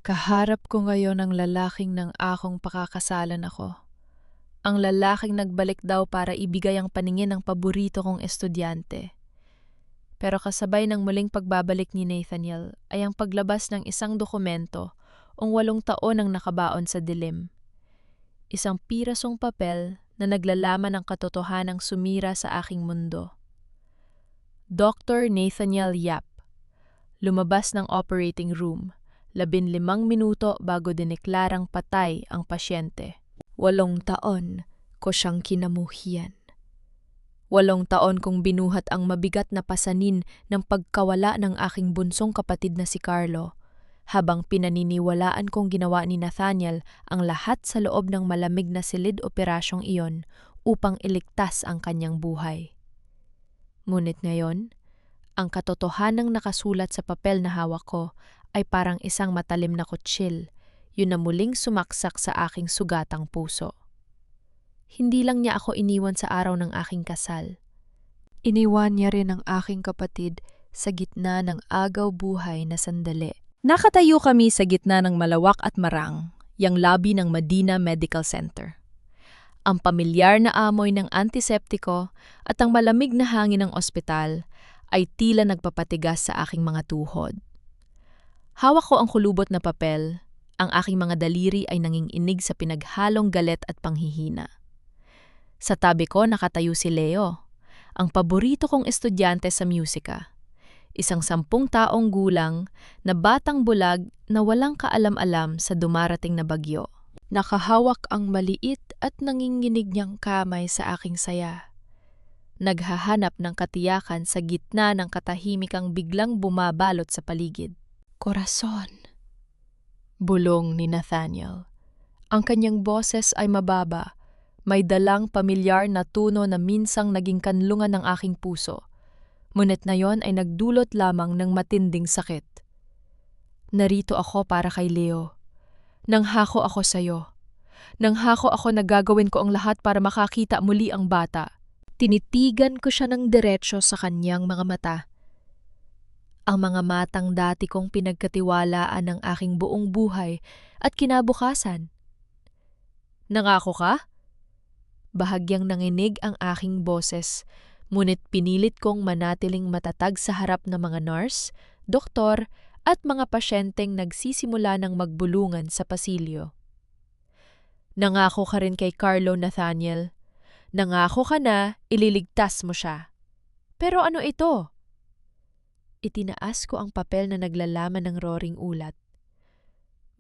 Kaharap ko ngayon ang lalaking ng akong pakakasalan ako. Ang lalaking nagbalik daw para ibigay ang paningin ng paborito kong estudyante. Pero kasabay ng muling pagbabalik ni Nathaniel ay ang paglabas ng isang dokumento o 8 taon ang nakabaon sa dilim. Isang pirasong papel na naglalaman ng katotohanang sumira sa aking mundo. Dr. Nathaniel Yap, lumabas ng operating room, 15 minuto bago dineklarang patay ang pasyente. 8 taon ko siyang kinamuhian. 8 taon kong binuhat ang mabigat na pasanin ng pagkawala ng aking bunsong kapatid na si Carlo, habang pinaniniwalaan kong ginawa ni Nathaniel ang lahat sa loob ng malamig na silid operasyong iyon upang iligtas ang kanyang buhay. Ngunit ngayon, ang katotohanang nakasulat sa papel na hawak ko ay parang isang matalim na kutsil, yun na muling sumaksak sa aking sugatang puso. Hindi lang niya ako iniwan sa araw ng aking kasal. Iniwan niya rin ang aking kapatid sa gitna ng agaw buhay na sandali. Nakatayo kami sa gitna ng malawak at marang, yang lobby ng Medina Medical Center. Ang pamilyar na amoy ng antiseptiko at ang malamig na hangin ng ospital ay tila nagpapatigas sa aking mga tuhod. Hawak ko ang kulubot na papel, ang aking mga daliri ay nanginginig sa pinaghalong galit at panghihina. Sa tabi ko nakatayo si Leo, ang paborito kong estudyante sa musika. Isang 10 taong gulang na batang bulag na walang kaalam-alam sa dumarating na bagyo. Nakahawak ang maliit at nanginginig niyang kamay sa aking saya. Naghahanap ng katiyakan sa gitna ng katahimikang biglang bumabalot sa paligid. Korason, bulong ni Nathaniel. Ang kanyang boses ay mababa, may dalang pamilyar na tuno na minsang naging kanlungan ng aking puso. Ngunit na yon ay nagdulot lamang ng matinding sakit. Narito ako para kay Leo. Nanghako ako sa'yo. Nanghako ako na gagawin ko ang lahat para makakita muli ang bata. Tinitigan ko siya ng diretsyo sa kanyang mga mata. Ang mga matang dati kong pinagkatiwalaan ng aking buong buhay at kinabukasan. Nangako ka? Bahagyang nanginig ang aking boses, ngunit pinilit kong manatiling matatag sa harap ng mga nurse, doktor, at mga pasyenteng nagsisimula ng magbulungan sa pasilyo. Nangako ka rin kay Carlo, Nathaniel. Nangako ka na ililigtas mo siya. Pero ano ito? Itinaas ko ang papel na naglalaman ng roring ulat.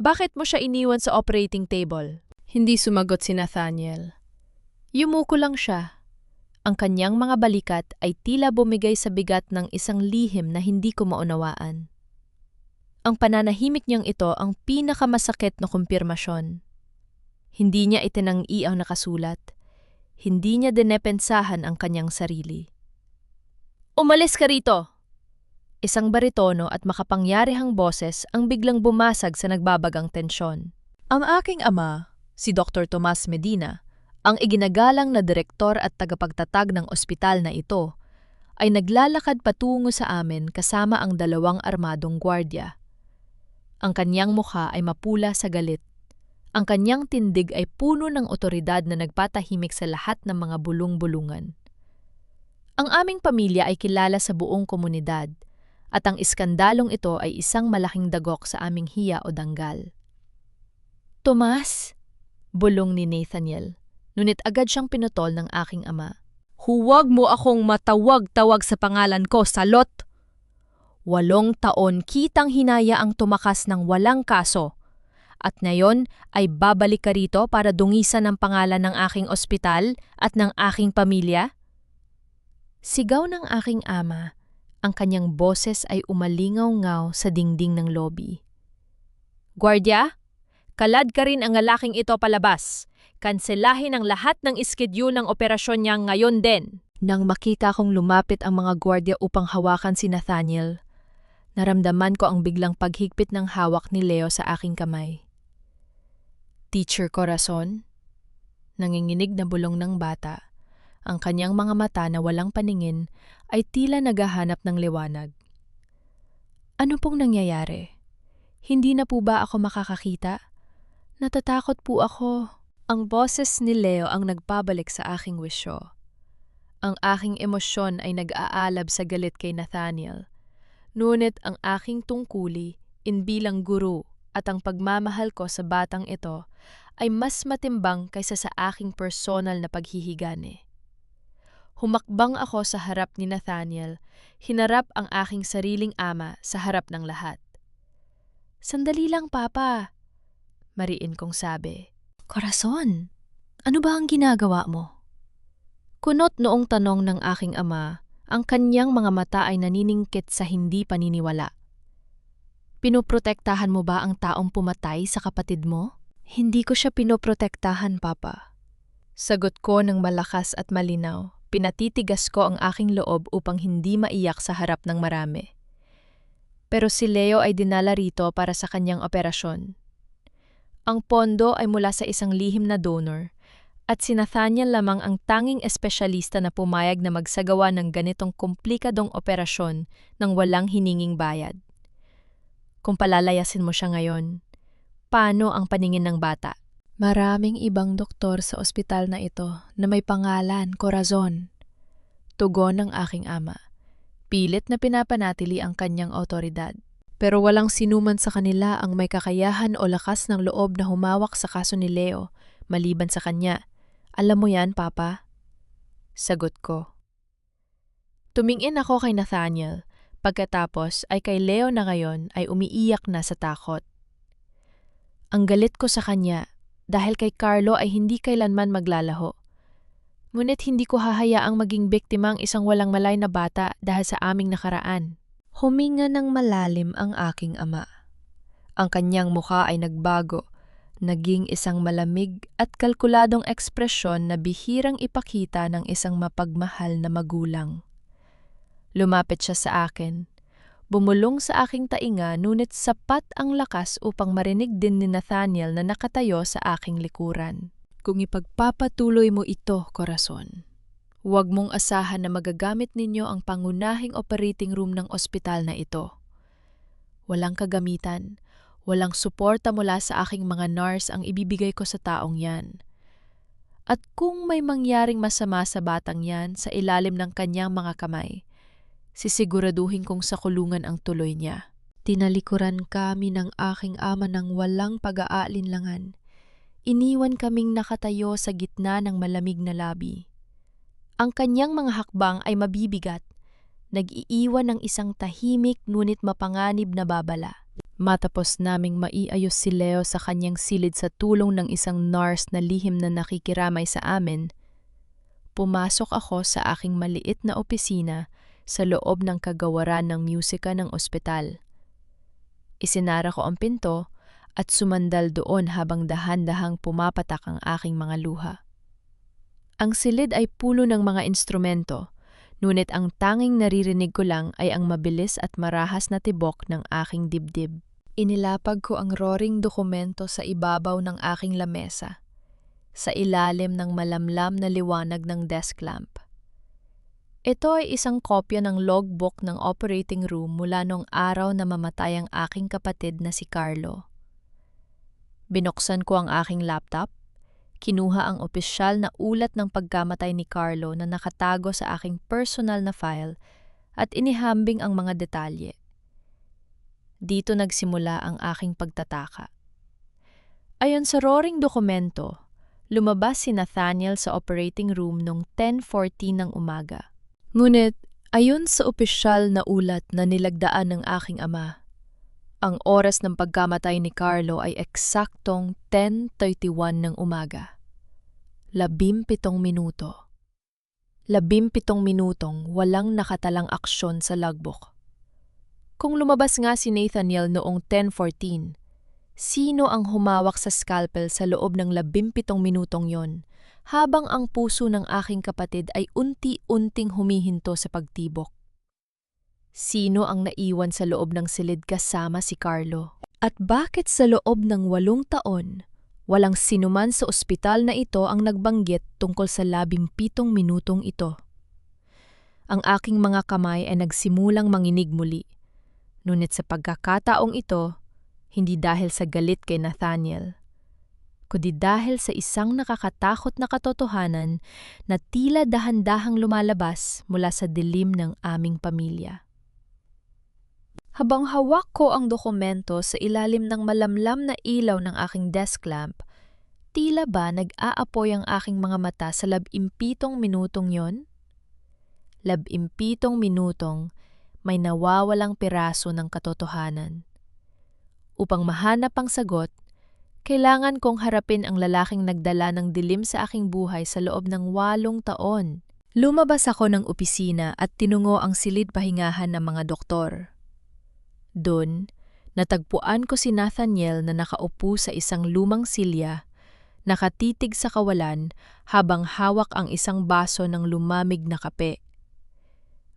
Bakit mo siya iniwan sa operating table? Hindi sumagot si Nathaniel. Yumuko lang siya. Ang kanyang mga balikat ay tila bumigay sa bigat ng isang lihim na hindi ko maunawaan. Ang pananahimik niyang ito ang pinakamasakit na kumpirmasyon. Hindi niya itinanggi ang nakasulat. Hindi niya dinepensahan ang kanyang sarili. Umalis ka rito! Isang baritono at makapangyarihang boses ang biglang bumasag sa nagbabagang tensyon. Ang aking ama, si Dr. Tomas Medina, ang iginagalang na direktor at tagapagtatag ng ospital na ito, ay naglalakad patungo sa amin kasama ang 2 armadong gwardya. Ang kanyang mukha ay mapula sa galit. Ang kanyang tindig ay puno ng otoridad na nagpatahimik sa lahat ng mga bulong-bulungan. Ang aming pamilya ay kilala sa buong komunidad, at ang iskandalong ito ay isang malaking dagok sa aming hiya o danggal. Tomas, bulong ni Nathaniel, ngunit agad siyang pinutol ng aking ama. Huwag mo akong matawag-tawag sa pangalan ko, salot! 8 taon kitang hinaya ang tumakas ng walang kaso, at ngayon ay babalik ka rito para dungisan ang pangalan ng aking ospital at ng aking pamilya? Sigaw ng aking ama. Ang kanyang boses ay umalingaw-ngaw sa dingding ng lobby. Guardia, kalad ka rin ang lalaking ito palabas. Kanselahin ang lahat ng iskedyul ng operasyon niya ngayon din. Nang makita kong lumapit ang mga guardia upang hawakan si Nathaniel, naramdaman ko ang biglang paghigpit ng hawak ni Leo sa aking kamay. Teacher Corazon, nanginginig na bulong ng bata. Ang kanyang mga mata na walang paningin ay tila naghahanap ng liwanag. Ano pong nangyayari? Hindi na po ba ako makakakita? Natatakot po ako. Ang boses ni Leo ang nagpabalik sa aking wisyo. Ang aking emosyon ay nag-aalab sa galit kay Nathaniel. Ngunit ang aking tungkuli, bilang guro at ang pagmamahal ko sa batang ito ay mas matimbang kaysa sa aking personal na paghihigani. Humakbang ako sa harap ni Nathaniel, hinarap ang aking sariling ama sa harap ng lahat. "Sandali lang, Papa," mariin kong sabi. "Corazon, ano ba ang ginagawa mo?" Kunot noong tanong ng aking ama, ang kanyang mga mata ay naniningkit sa hindi paniniwala. "Pinoprotektahan mo ba ang taong pumatay sa kapatid mo?" "Hindi ko siya pinoprotektahan, Papa." Sagot ko ng malakas at malinaw. Pinatitigas ko ang aking loob upang hindi maiyak sa harap ng marami. Pero si Leo ay dinala rito para sa kanyang operasyon. Ang pondo ay mula sa isang lihim na donor at si Nathaniel lamang ang tanging espesyalista na pumayag na magsagawa ng ganitong komplikadong operasyon nang walang hininging bayad. Kung palalayasin mo siya ngayon, paano ang paningin ng bata? Maraming ibang doktor sa ospital na ito na may pangalan, Corazon. Tugon ng aking ama. Pilit na pinapanatili ang kanyang otoridad. Pero walang sinuman sa kanila ang may kakayahan o lakas ng loob na humawak sa kaso ni Leo, maliban sa kanya. "Alam mo yan, Papa?" Sagot ko. Tumingin ako kay Nathaniel, pagkatapos ay kay Leo na ngayon ay umiiyak na sa takot. Ang galit ko sa kanya dahil kay Carlo ay hindi kailanman maglalaho. Ngunit hindi ko hahayaang maging biktima ang isang walang malay na bata dahil sa aming nakaraan. Huminga ng malalim ang aking ama. Ang kanyang mukha ay nagbago, naging isang malamig at kalkuladong ekspresyon na bihirang ipakita ng isang mapagmahal na magulang. Lumapit siya sa akin. Bumulong sa aking tainga ngunit sapat ang lakas upang marinig din ni Nathaniel na nakatayo sa aking likuran. "Kung ipagpapatuloy mo ito, Corazon, huwag mong asahan na magagamit ninyo ang pangunahing operating room ng ospital na ito. Walang kagamitan, walang suporta mula sa aking mga nurse ang ibibigay ko sa taong yan. At kung may mangyaring masama sa batang yan sa ilalim ng kanyang mga kamay, sisiguraduhin kong sa kulungan ang tuloy niya." Tinalikuran kami ng aking ama ng walang pag-aalinlangan. Iniwan kaming nakatayo sa gitna ng malamig na labi. Ang kanyang mga hakbang ay mabibigat, nag-iiwan ng isang tahimik ngunit mapanganib na babala. Matapos naming maiayos si Leo sa kanyang silid sa tulong ng isang nurse na lihim na nakikiramay sa amin, pumasok ako sa aking maliit na opisina sa loob ng kagawaran ng musika ng ospital. Isinara ko ang pinto at sumandal doon habang dahan-dahang pumapatak ang aking mga luha. Ang silid ay puno ng mga instrumento, ngunit ang tanging naririnig ko lang ay ang mabilis at marahas na tibok ng aking dibdib. Inilapag ko ang roaring dokumento sa ibabaw ng aking lamesa, sa ilalim ng malamlam na liwanag ng desk lamp. Ito ay isang kopya ng logbook ng operating room mula noong araw na mamatay ang aking kapatid na si Carlo. Binuksan ko ang aking laptop, kinuha ang opisyal na ulat ng pagkamatay ni Carlo na nakatago sa aking personal na file at inihambing ang mga detalye. Dito nagsimula ang aking pagtataka. Ayon sa roaring dokumento, lumabas si Nathaniel sa operating room noong 10:14 ng umaga. Ngunit ayon sa opisyal na ulat na nilagdaan ng aking ama, ang oras ng pagkamatay ni Carlo ay eksaktong 10:31 ng umaga. 17 minuto. 17 minutong walang nakatalang aksyon sa logbook. Kung lumabas nga si Nathaniel noong 10:14, sino ang humawak sa scalpel sa loob ng 17 minutong yon, habang ang puso ng aking kapatid ay unti-unting humihinto sa pagtibok? Sino ang naiwan sa loob ng silid kasama si Carlo? At bakit sa loob ng 8 taon, walang sinuman sa ospital na ito ang nagbanggit tungkol sa 17 minutong ito? Ang aking mga kamay ay nagsimulang manginig muli. Ngunit sa pagkakataong ito, Hindi dahil sa galit kay Nathaniel, kundi dahil sa isang nakakatakot na katotohanan na tila dahan-dahang lumalabas mula sa dilim ng aming pamilya. Habang hawak ko ang dokumento sa ilalim ng malamlam na ilaw ng aking desk lamp, tila ba nag-aapoy ang aking mga mata sa 17 minutong yon? 17 minutong may nawawalang piraso ng katotohanan. Upang mahanap ang sagot, kailangan kong harapin ang lalaking nagdala ng dilim sa aking buhay sa loob ng 8 taon. Lumabas ako ng opisina at tinungo ang silid pahingahan ng mga doktor. Doon, natagpuan ko si Nathaniel na nakaupo sa isang lumang silya, nakatitig sa kawalan habang hawak ang isang baso ng lumamig na kape.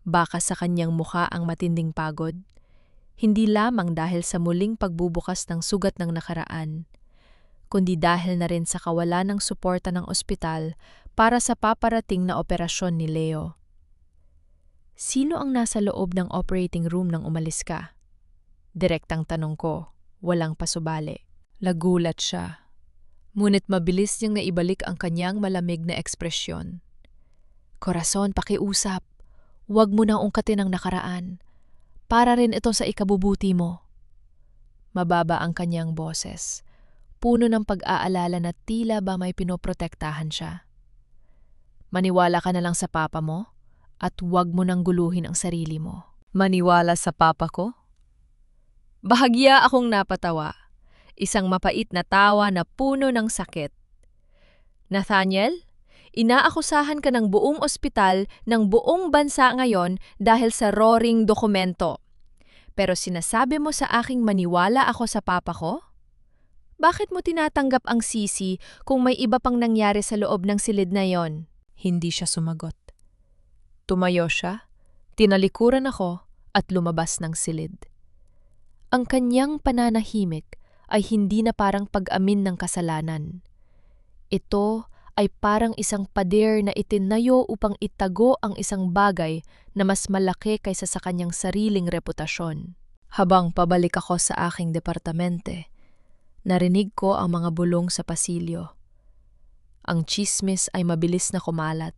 Baka sa kanyang mukha ang matinding pagod, hindi lamang dahil sa muling pagbubukas ng sugat ng nakaraan, kundi dahil na rin sa kawalan ng suporta ng ospital para sa paparating na operasyon ni Leo. Sino ang nasa loob ng operating room nang umalis ka? Direktang tanong ko, walang pasubali. Lagulat siya. Ngunit mabilis niyang naibalik ang kanyang malamig na ekspresyon. Korason, pakiusap. Huwag mo nang ungkatin ang nakaraan. Para rin ito sa ikabubuti mo. Mababa ang kanyang boses. Puno ng pag-aalala na tila ba may pinoprotektahan siya. Maniwala ka na lang sa papa mo at huwag mo nang guluhin ang sarili mo. Maniwala sa papa ko? Bahagya akong napatawa. Isang mapait na tawa na puno ng sakit. Nathaniel, inaakusahan ka ng buong ospital ng buong bansa ngayon dahil sa roaring dokumento. Pero sinasabi mo sa aking maniwala ako sa papa ko? Bakit mo tinatanggap ang sisi kung may iba pang nangyari sa loob ng silid na yon? Hindi siya sumagot. Tumayo siya, tinalikuran ako at lumabas ng silid. Ang kanyang pananahimik ay hindi na parang pag-amin ng kasalanan. Ito ay parang isang pader na itinayo upang itago ang isang bagay na mas malaki kaysa sa kanyang sariling reputasyon. Habang pabalik ako sa aking departamente, narinig ko ang mga bulong sa pasilyo. Ang tsismis ay mabilis na kumalat.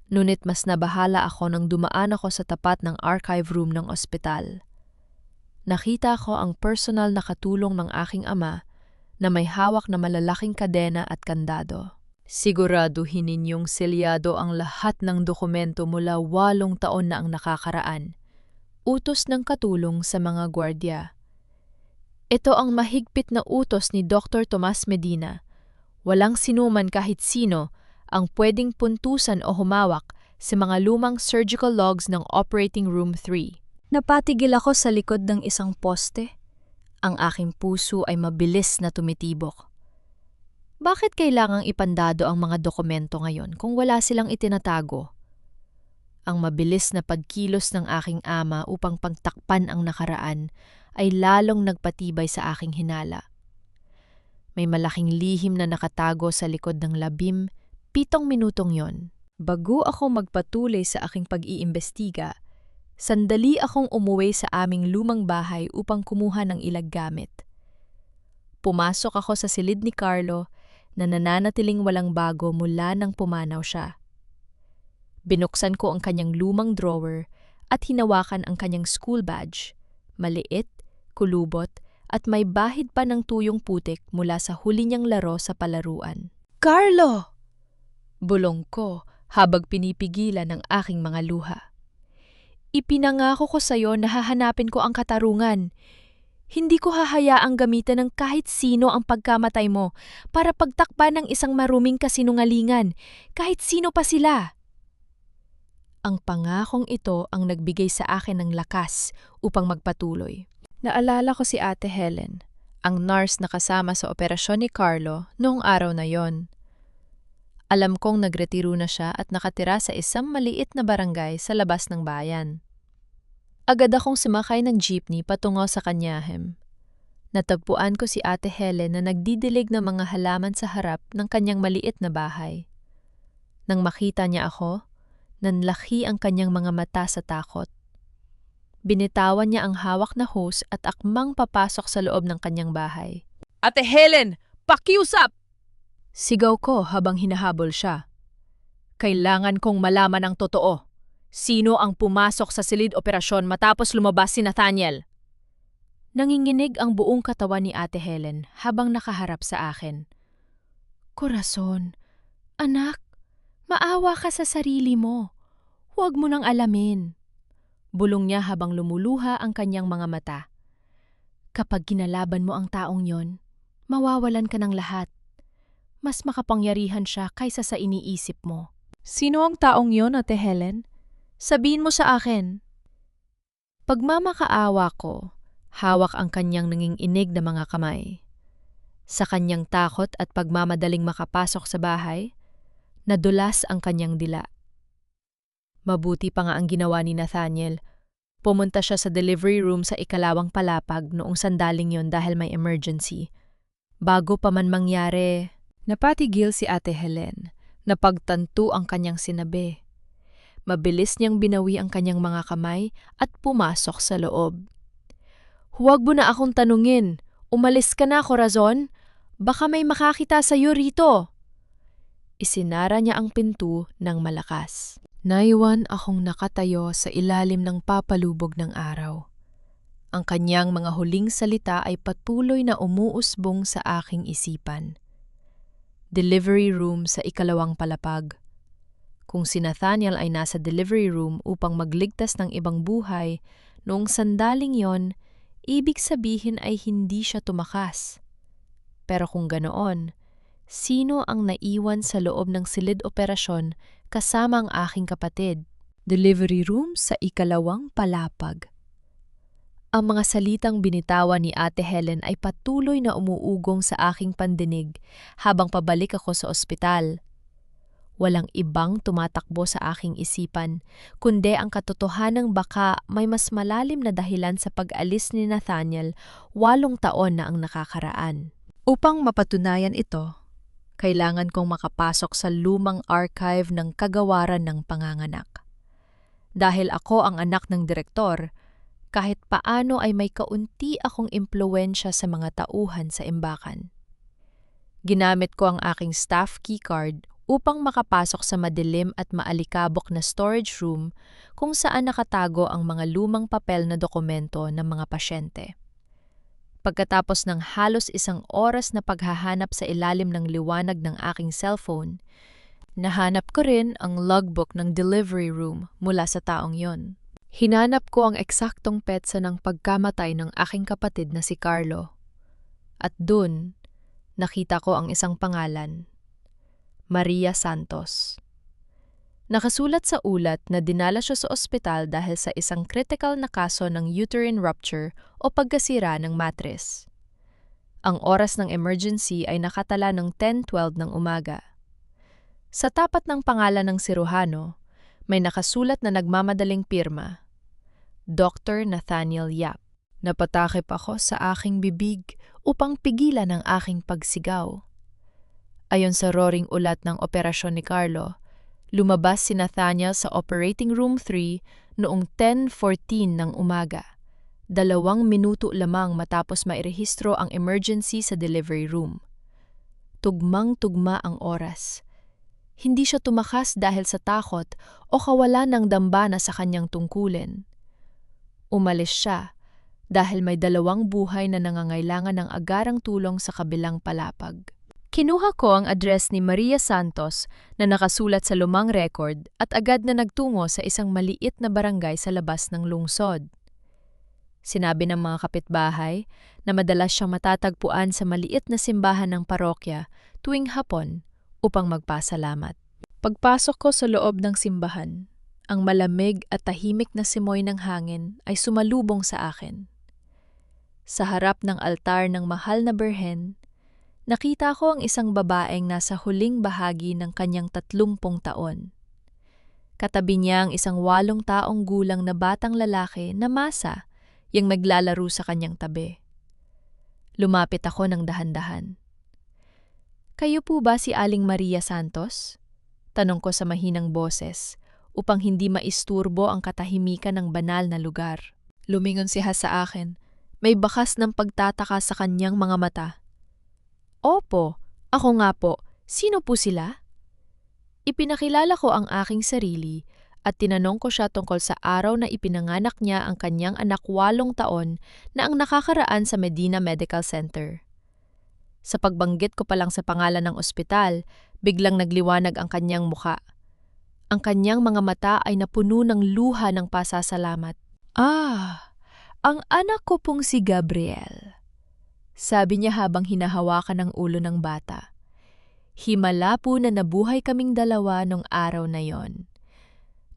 Ngunit mas nabahala ako nang dumaan ako sa tapat ng archive room ng ospital. Nakita ko ang personal na katulong ng aking ama na may hawak na malalaking kadena at kandado. Siguraduhin ninyong selyado ang lahat ng dokumento mula 8 taon na ang nakakaraan. Utos ng katulong sa mga gwardya. Ito ang mahigpit na utos ni Dr. Tomas Medina. Walang sinuman kahit sino ang pwedeng puntusan o humawak sa mga lumang surgical logs ng Operating Room 3. Napatigil ako sa likod ng isang poste. Ang aking puso ay mabilis na tumitibok. Bakit kailangang ipandado ang mga dokumento ngayon kung wala silang itinatago? Ang mabilis na pagkilos ng aking ama upang pagtakpan ang nakaraan ay lalong nagpatibay sa aking hinala. May malaking lihim na nakatago sa likod ng 17 minutong yon. Bago ako magpatuloy sa aking pag-iimbestiga, sandali akong umuwi sa aming lumang bahay upang kumuha ng ilang gamit. Pumasok ako sa silid ni Carlo na nananatiling walang bago mula nang pumanaw siya. Binuksan ko ang kanyang lumang drawer at hinawakan ang kanyang school badge, maliit, kulubot at may bahid pa ng tuyong putik mula sa huli niyang laro sa palaruan. Carlo! Bulong ko habang pinipigilan ng aking mga luha. Ipinangako ko sa iyo na hahanapin ko ang katarungan. Hindi ko hahayaang gamitan ng kahit sino ang pagkamatay mo para pagtakpan ng isang maruming kasinungalingan, kahit sino pa sila. Ang pangakong ito ang nagbigay sa akin ng lakas upang magpatuloy. Naalala ko si Ate Helen, ang nurse na kasama sa operasyon ni Carlo noong araw na yon. Alam kong nagretiro na siya at nakatira sa isang maliit na barangay sa labas ng bayan. Agad akong sumakay ng jeepney patungo sa kanyahem. Natagpuan ko si Ate Helen na nagdidilig ng mga halaman sa harap ng kanyang maliit na bahay. Nang makita niya ako, nanlaki ang kanyang mga mata sa takot. Binitawan niya ang hawak na hose at akmang papasok sa loob ng kanyang bahay. Ate Helen, pakiusap! Sigaw ko habang hinahabol siya. Kailangan kong malaman ang totoo. Sino ang pumasok sa silid operasyon matapos lumabas si Nathaniel? Nanginginig ang buong katawan ni Ate Helen habang nakaharap sa akin. Corazon, anak, maawa ka sa sarili mo. Huwag mo nang alamin. Bulong niya habang lumuluha ang kanyang mga mata. Kapag ginalaban mo ang taong yon, mawawalan ka ng lahat. Mas makapangyarihan siya kaysa sa iniisip mo. Sino ang taong yon, Ate Helen? Sabihin mo sa akin. Pagmamakaawa ko, hawak ang kanyang nanginginig na mga kamay. Sa kanyang takot at pagmamadaling makapasok sa bahay, nadulas ang kanyang dila. Mabuti pa nga ang ginawa ni Nathaniel. Pumunta siya sa delivery room sa ikalawang palapag noong sandaling yon dahil may emergency. Bago pa man mangyari, napatigil si Ate Helen. Napagtanto ang kanyang sinabi. Mabilis niyang binawi ang kanyang mga kamay at pumasok sa loob. Huwag mo na akong tanungin. Umalis ka na, Corazon. Baka may makakita sa iyo rito. Isinara niya ang pinto ng malakas. Naiwan akong nakatayo sa ilalim ng papalubog ng araw. Ang kanyang mga huling salita ay patuloy na umuusbong sa aking isipan. Delivery room sa ikalawang palapag. Kung si Nathaniel ay nasa delivery room upang magligtas ng ibang buhay, noong sandaling yon, ibig sabihin ay hindi siya tumakas. Pero kung ganoon, sino ang naiwan sa loob ng silid operasyon kasama ang aking kapatid? Delivery room sa ikalawang palapag. Ang mga salitang binitawan ni Ate Helen ay patuloy na umuugong sa aking pandinig habang pabalik ako sa ospital. Walang ibang tumatakbo sa aking isipan, kundi ang katotohanang baka may mas malalim na dahilan sa pag-alis ni Nathaniel 8 taon na ang nakakaraan. Upang mapatunayan ito, kailangan kong makapasok sa lumang archive ng kagawaran ng panganganak. Dahil ako ang anak ng direktor, kahit paano ay may kaunti akong impluwensya sa mga tauhan sa imbakan. Ginamit ko ang aking staff keycard upang makapasok sa madilim at maalikabok na storage room kung saan nakatago ang mga lumang papel na dokumento ng mga pasyente. Pagkatapos ng halos 1 oras na paghahanap sa ilalim ng liwanag ng aking cellphone, nahanap ko rin ang logbook ng delivery room mula sa taong yon. Hinanap ko ang eksaktong petsa ng pagkamatay ng aking kapatid na si Carlo. At dun, nakita ko ang isang pangalan, Maria Santos. Nakasulat sa ulat na dinala siya sa ospital dahil sa isang critical na kaso ng uterine rupture o pagkasira ng matres. Ang oras ng emergency ay nakatala ng 10:12 ng umaga. Sa tapat ng pangalan ng siruhano, may nakasulat na nagmamadaling pirma, Dr. Nathaniel Yap. Napatakip ako sa aking bibig upang pigilan ang aking pagsigaw. Ayon sa roaring ulat ng operasyon ni Carlo, lumabas si Nathaniel sa Operating Room 3 noong 10:14 ng umaga, 2 minuto lamang matapos mairehistro ang emergency sa delivery room. Tugmang-tugma ang oras. Hindi siya tumakas dahil sa takot o kawalan ng dambana sa kanyang tungkulin. Umalis siya dahil may 2 buhay na nangangailangan ng agarang tulong sa kabilang palapag. Kinuha ko ang address ni Maria Santos na nakasulat sa lumang record at agad na nagtungo sa isang maliit na barangay sa labas ng lungsod. Sinabi ng mga kapitbahay na madalas siyang matatagpuan sa maliit na simbahan ng parokya tuwing hapon upang magpasalamat. Pagpasok ko sa loob ng simbahan, ang malamig at tahimik na simoy ng hangin ay sumalubong sa akin. Sa harap ng altar ng mahal na Birhen, nakita ko ang isang babaeng nasa huling bahagi ng kanyang 30 taon. Katabi niya ang isang 8 taong gulang na batang lalaki na masa yung naglalaro sa kanyang tabi. Lumapit ako ng dahan-dahan. "Kayo po ba si Aling Maria Santos?" Tanong ko sa mahinang boses upang hindi maisturbo ang katahimikan ng banal na lugar. Lumingon si Ha sa akin. May bakas ng pagtataka sa kanyang mga mata. Opo, ako nga po. Sino po sila? Ipinakilala ko ang aking sarili at tinanong ko siya tungkol sa araw na ipinanganak niya ang kanyang anak 8 taon na ang nakakaraan sa Medina Medical Center. Sa pagbanggit ko pa lang sa pangalan ng ospital, biglang nagliwanag ang kanyang muka. Ang kanyang mga mata ay napuno ng luha ng pasasalamat. Ang anak ko pong si Gabriel, sabi niya habang hinahawakan ang ulo ng bata. Himala po na nabuhay kaming dalawa nung araw na yon.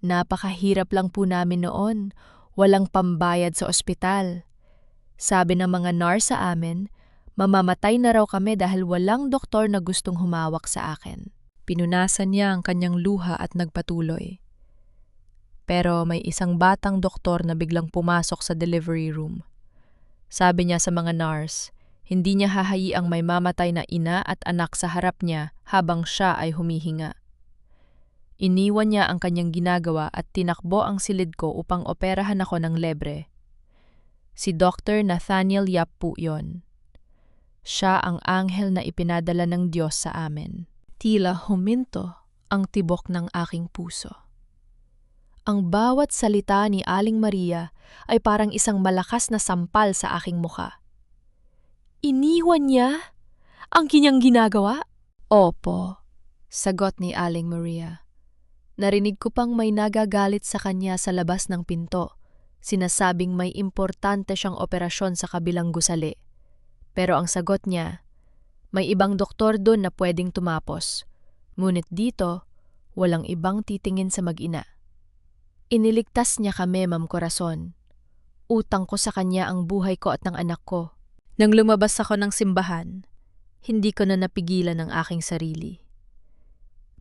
Napakahirap lang po namin noon, walang pambayad sa ospital. Sabi ng mga nurse sa amin, mamamatay na raw kami dahil walang doktor na gustong humawak sa akin. Pinunasan niya ang kanyang luha at nagpatuloy. Pero may isang batang doktor na biglang pumasok sa delivery room. Sabi niya sa mga nurse, hindi niya hahayiang may mamatay na ina at anak sa harap niya habang siya ay humihinga. Iniwan niya ang kanyang ginagawa at tinakbo ang silid ko upang operahan ako ng lebre. Si Dr. Nathaniel Yap po yon. Siya ang anghel na ipinadala ng Diyos sa amin. Tila huminto ang tibok ng aking puso. Ang bawat salita ni Aling Maria ay parang isang malakas na sampal sa aking muka. Iniwan niya ang kanyang ginagawa? Opo, sagot ni Aling Maria. Narinig ko pang may nagagalit sa kanya sa labas ng pinto. Sinasabing may importante siyang operasyon sa kabilang gusali. Pero ang sagot niya, may ibang doktor doon na pwedeng tumapos. Ngunit dito, walang ibang titingin sa mag-ina. Iniligtas niya kami, Ma'am Corazon. Utang ko sa kanya ang buhay ko at ng anak ko. Nang lumabas ako ng simbahan, hindi ko na napigilan ang aking sarili.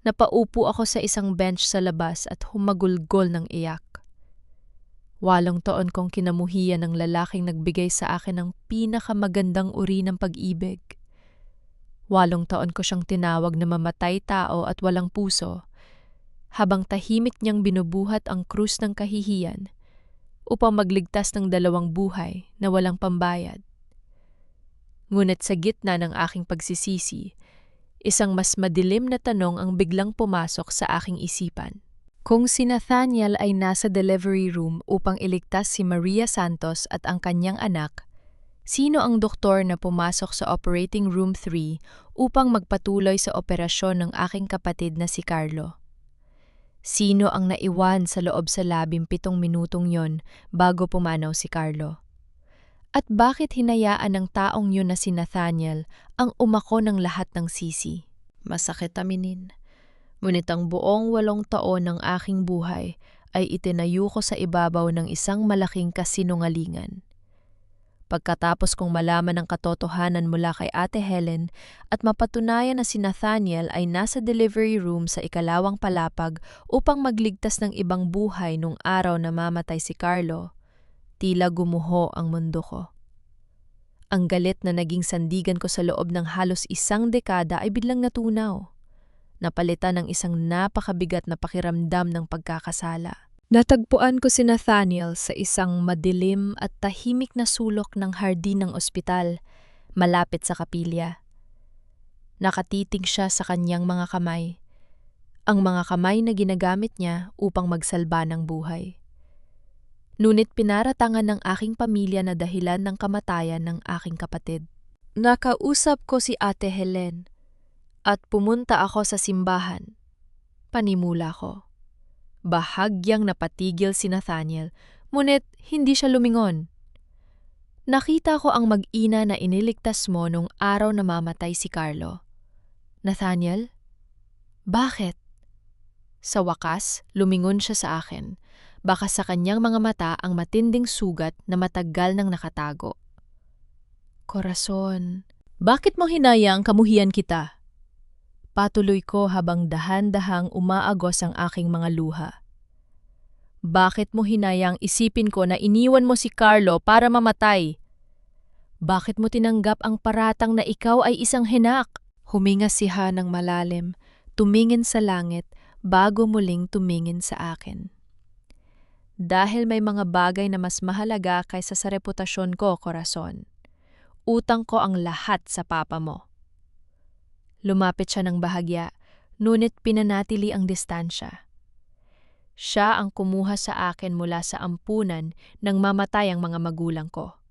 Napaupo ako sa isang bench sa labas at humagulgol ng iyak. 8 taon kong kinamuhian ng lalaking nagbigay sa akin ng pinakamagandang uri ng pag-ibig. 8 taon ko siyang tinawag na mamatay tao at walang puso, habang tahimik niyang binubuhat ang krus ng kahihiyan upang magligtas ng 2 buhay na walang pambayad. Ngunit sa gitna ng aking pagsisisi, isang mas madilim na tanong ang biglang pumasok sa aking isipan. Kung si Nathaniel ay nasa delivery room upang iligtas si Maria Santos at ang kanyang anak, sino ang doktor na pumasok sa operating room 3 upang magpatuloy sa operasyon ng aking kapatid na si Carlo? Sino ang naiwan sa loob sa 17 minutong yon bago pumanaw si Carlo? At bakit hinayaan ng taong yun na si Nathaniel ang umako ng lahat ng sisi? Masakit aminin. Ngunit ang buong 8 taon ng aking buhay ay itinayo ko sa ibabaw ng isang malaking kasinungalingan. Pagkatapos kong malaman ang katotohanan mula kay Ate Helen at mapatunayan na si Nathaniel ay nasa delivery room sa ikalawang palapag upang magligtas ng ibang buhay nung araw na mamatay si Carlo, tila gumuho ang mundo ko. Ang galit na naging sandigan ko sa loob ng halos 1 dekada ay biglang natunaw. Napalitan ng isang napakabigat na pakiramdam ng pagkakasala. Natagpuan ko si Nathaniel sa isang madilim at tahimik na sulok ng hardin ng ospital, malapit sa kapilya. Nakatitig siya sa kanyang mga kamay, ang mga kamay na ginagamit niya upang magsalba ng buhay. Ngunit pinaratangan ng aking pamilya na dahilan ng kamatayan ng aking kapatid. Nakausap ko si Ate Helen at pumunta ako sa simbahan. Panimula ko. Bahagyang napatigil si Nathaniel, ngunit hindi siya lumingon. Nakita ko ang mag-ina na iniligtas mo nung araw na mamatay si Carlo. Nathaniel? Bakit? Sa wakas, lumingon siya sa akin. Baka sa kanyang mga mata ang matinding sugat na matagal nang nakatago. Corazon, bakit mo hinayang kamuhian kita? Patuloy ko habang dahan-dahang umaagos ang aking mga luha. Bakit mo hinayang isipin ko na iniwan mo si Carlo para mamatay? Bakit mo tinanggap ang paratang na ikaw ay isang henak? Huminga si Ha ng malalim, tumingin sa langit bago muling tumingin sa akin. Dahil may mga bagay na mas mahalaga kaysa sa reputasyon ko, korason. Utang ko ang lahat sa papa mo. Lumapit siya ng bahagya, ngunit pinanatili ang distansya. Siya ang kumuha sa akin mula sa ampunan nang mamatay ang mga magulang ko.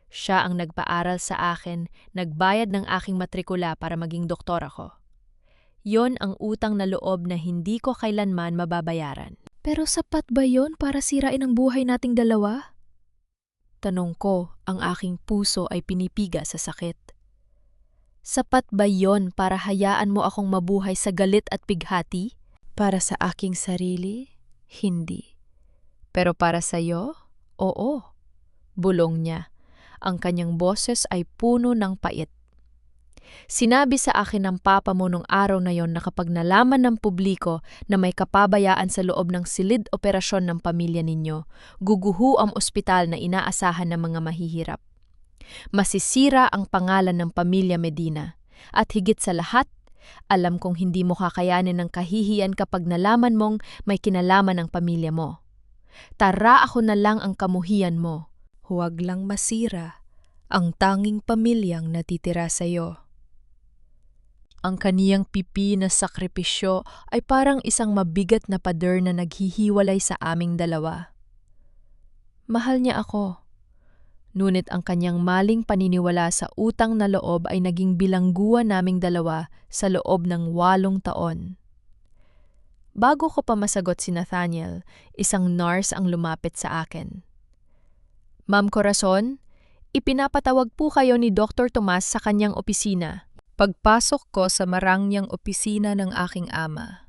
Siya ang nagpaaral sa akin, nagbayad ng aking matrikula para maging doktor ako. Yon ang utang na loob na hindi ko kailanman mababayaran. Pero sapat ba yon para sirain ang buhay nating dalawa? Tanong ko, ang aking puso ay pinipiga sa sakit. Sapat ba yon para hayaan mo akong mabuhay sa galit at pighati? Para sa aking sarili, hindi. Pero para sa'yo, oo. Bulong niya. Ang kanyang boses ay puno ng pait. Sinabi sa akin ng papa mo nung araw na yon na kapag nalaman ng publiko na may kapabayaan sa loob ng silid operasyon ng pamilya ninyo, guguho ang ospital na inaasahan ng mga mahihirap. Masisira ang pangalan ng pamilya Medina. At higit sa lahat, alam kong hindi mo kakayanin ng kahihiyan kapag nalaman mong may kinalaman ang pamilya mo. Tara, ako na lang ang kamuhian mo. Huwag lang masira ang tanging pamilyang natitira sa'yo. Ang kaniyang pipi na sakripisyo ay parang isang mabigat na pader na naghihiwalay sa aming dalawa. Mahal niya ako. Ngunit ang kanyang maling paniniwala sa utang na loob ay naging bilangguan naming dalawa sa loob ng 8 taon. Bago ko pa masagot si Nathaniel, isang nurse ang lumapit sa akin. Ma'am Corazon, ipinapatawag po kayo ni Dr. Tomas sa kanyang opisina. Pagpasok ko sa marangyang opisina ng aking ama,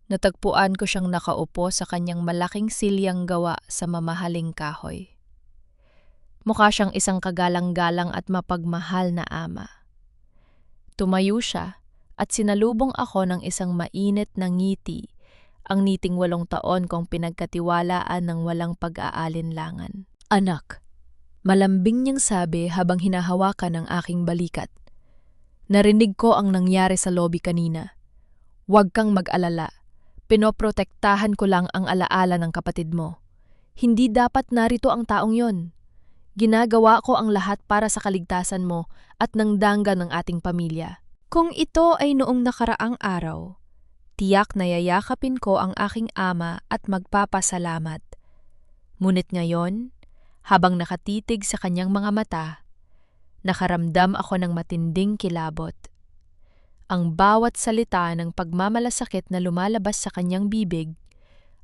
natagpuan ko siyang nakaupo sa kanyang malaking silyang gawa sa mamahaling kahoy. Mukha siyang isang kagalang-galang at mapagmahal na ama. Tumayo siya at sinalubong ako ng isang mainit na ngiti, ang ngiting 8 taon kong pinagkatiwalaan ng walang pag-aalinlangan. Anak, malambing niyang sabi habang hinahawakan ang aking balikat. Narinig ko ang nangyari sa lobby kanina. Huwag kang mag-alala. Pinoprotektahan ko lang ang alaala ng kapatid mo. Hindi dapat narito ang taong yon. Ginagawa ko ang lahat para sa kaligtasan mo at ng dangga ng ating pamilya. Kung ito ay noong nakaraang araw, tiyak na yayakapin ko ang aking ama at magpapasalamat. Ngunit ngayon, habang nakatitig sa kanyang mga mata, nakaramdam ako ng matinding kilabot. Ang bawat salita ng pagmamalasakit na lumalabas sa kanyang bibig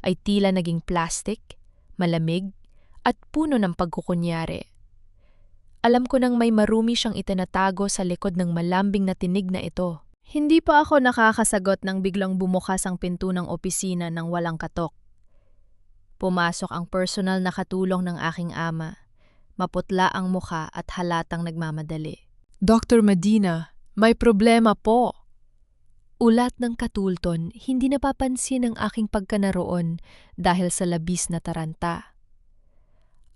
ay tila naging plastic, malamig, at puno ng pagkukunyari. Alam ko nang may marumi siyang itinatago sa likod ng malambing na tinig na ito. Hindi pa ako nakakasagot nang biglang bumukas ang pinto ng opisina ng walang katok. Pumasok ang personal na katulong ng aking ama. Maputla ang mukha at halatang nagmamadali. Dr. Medina, may problema po. Ulat ng katulton, hindi napapansin ang aking pagkanaroon dahil sa labis na taranta.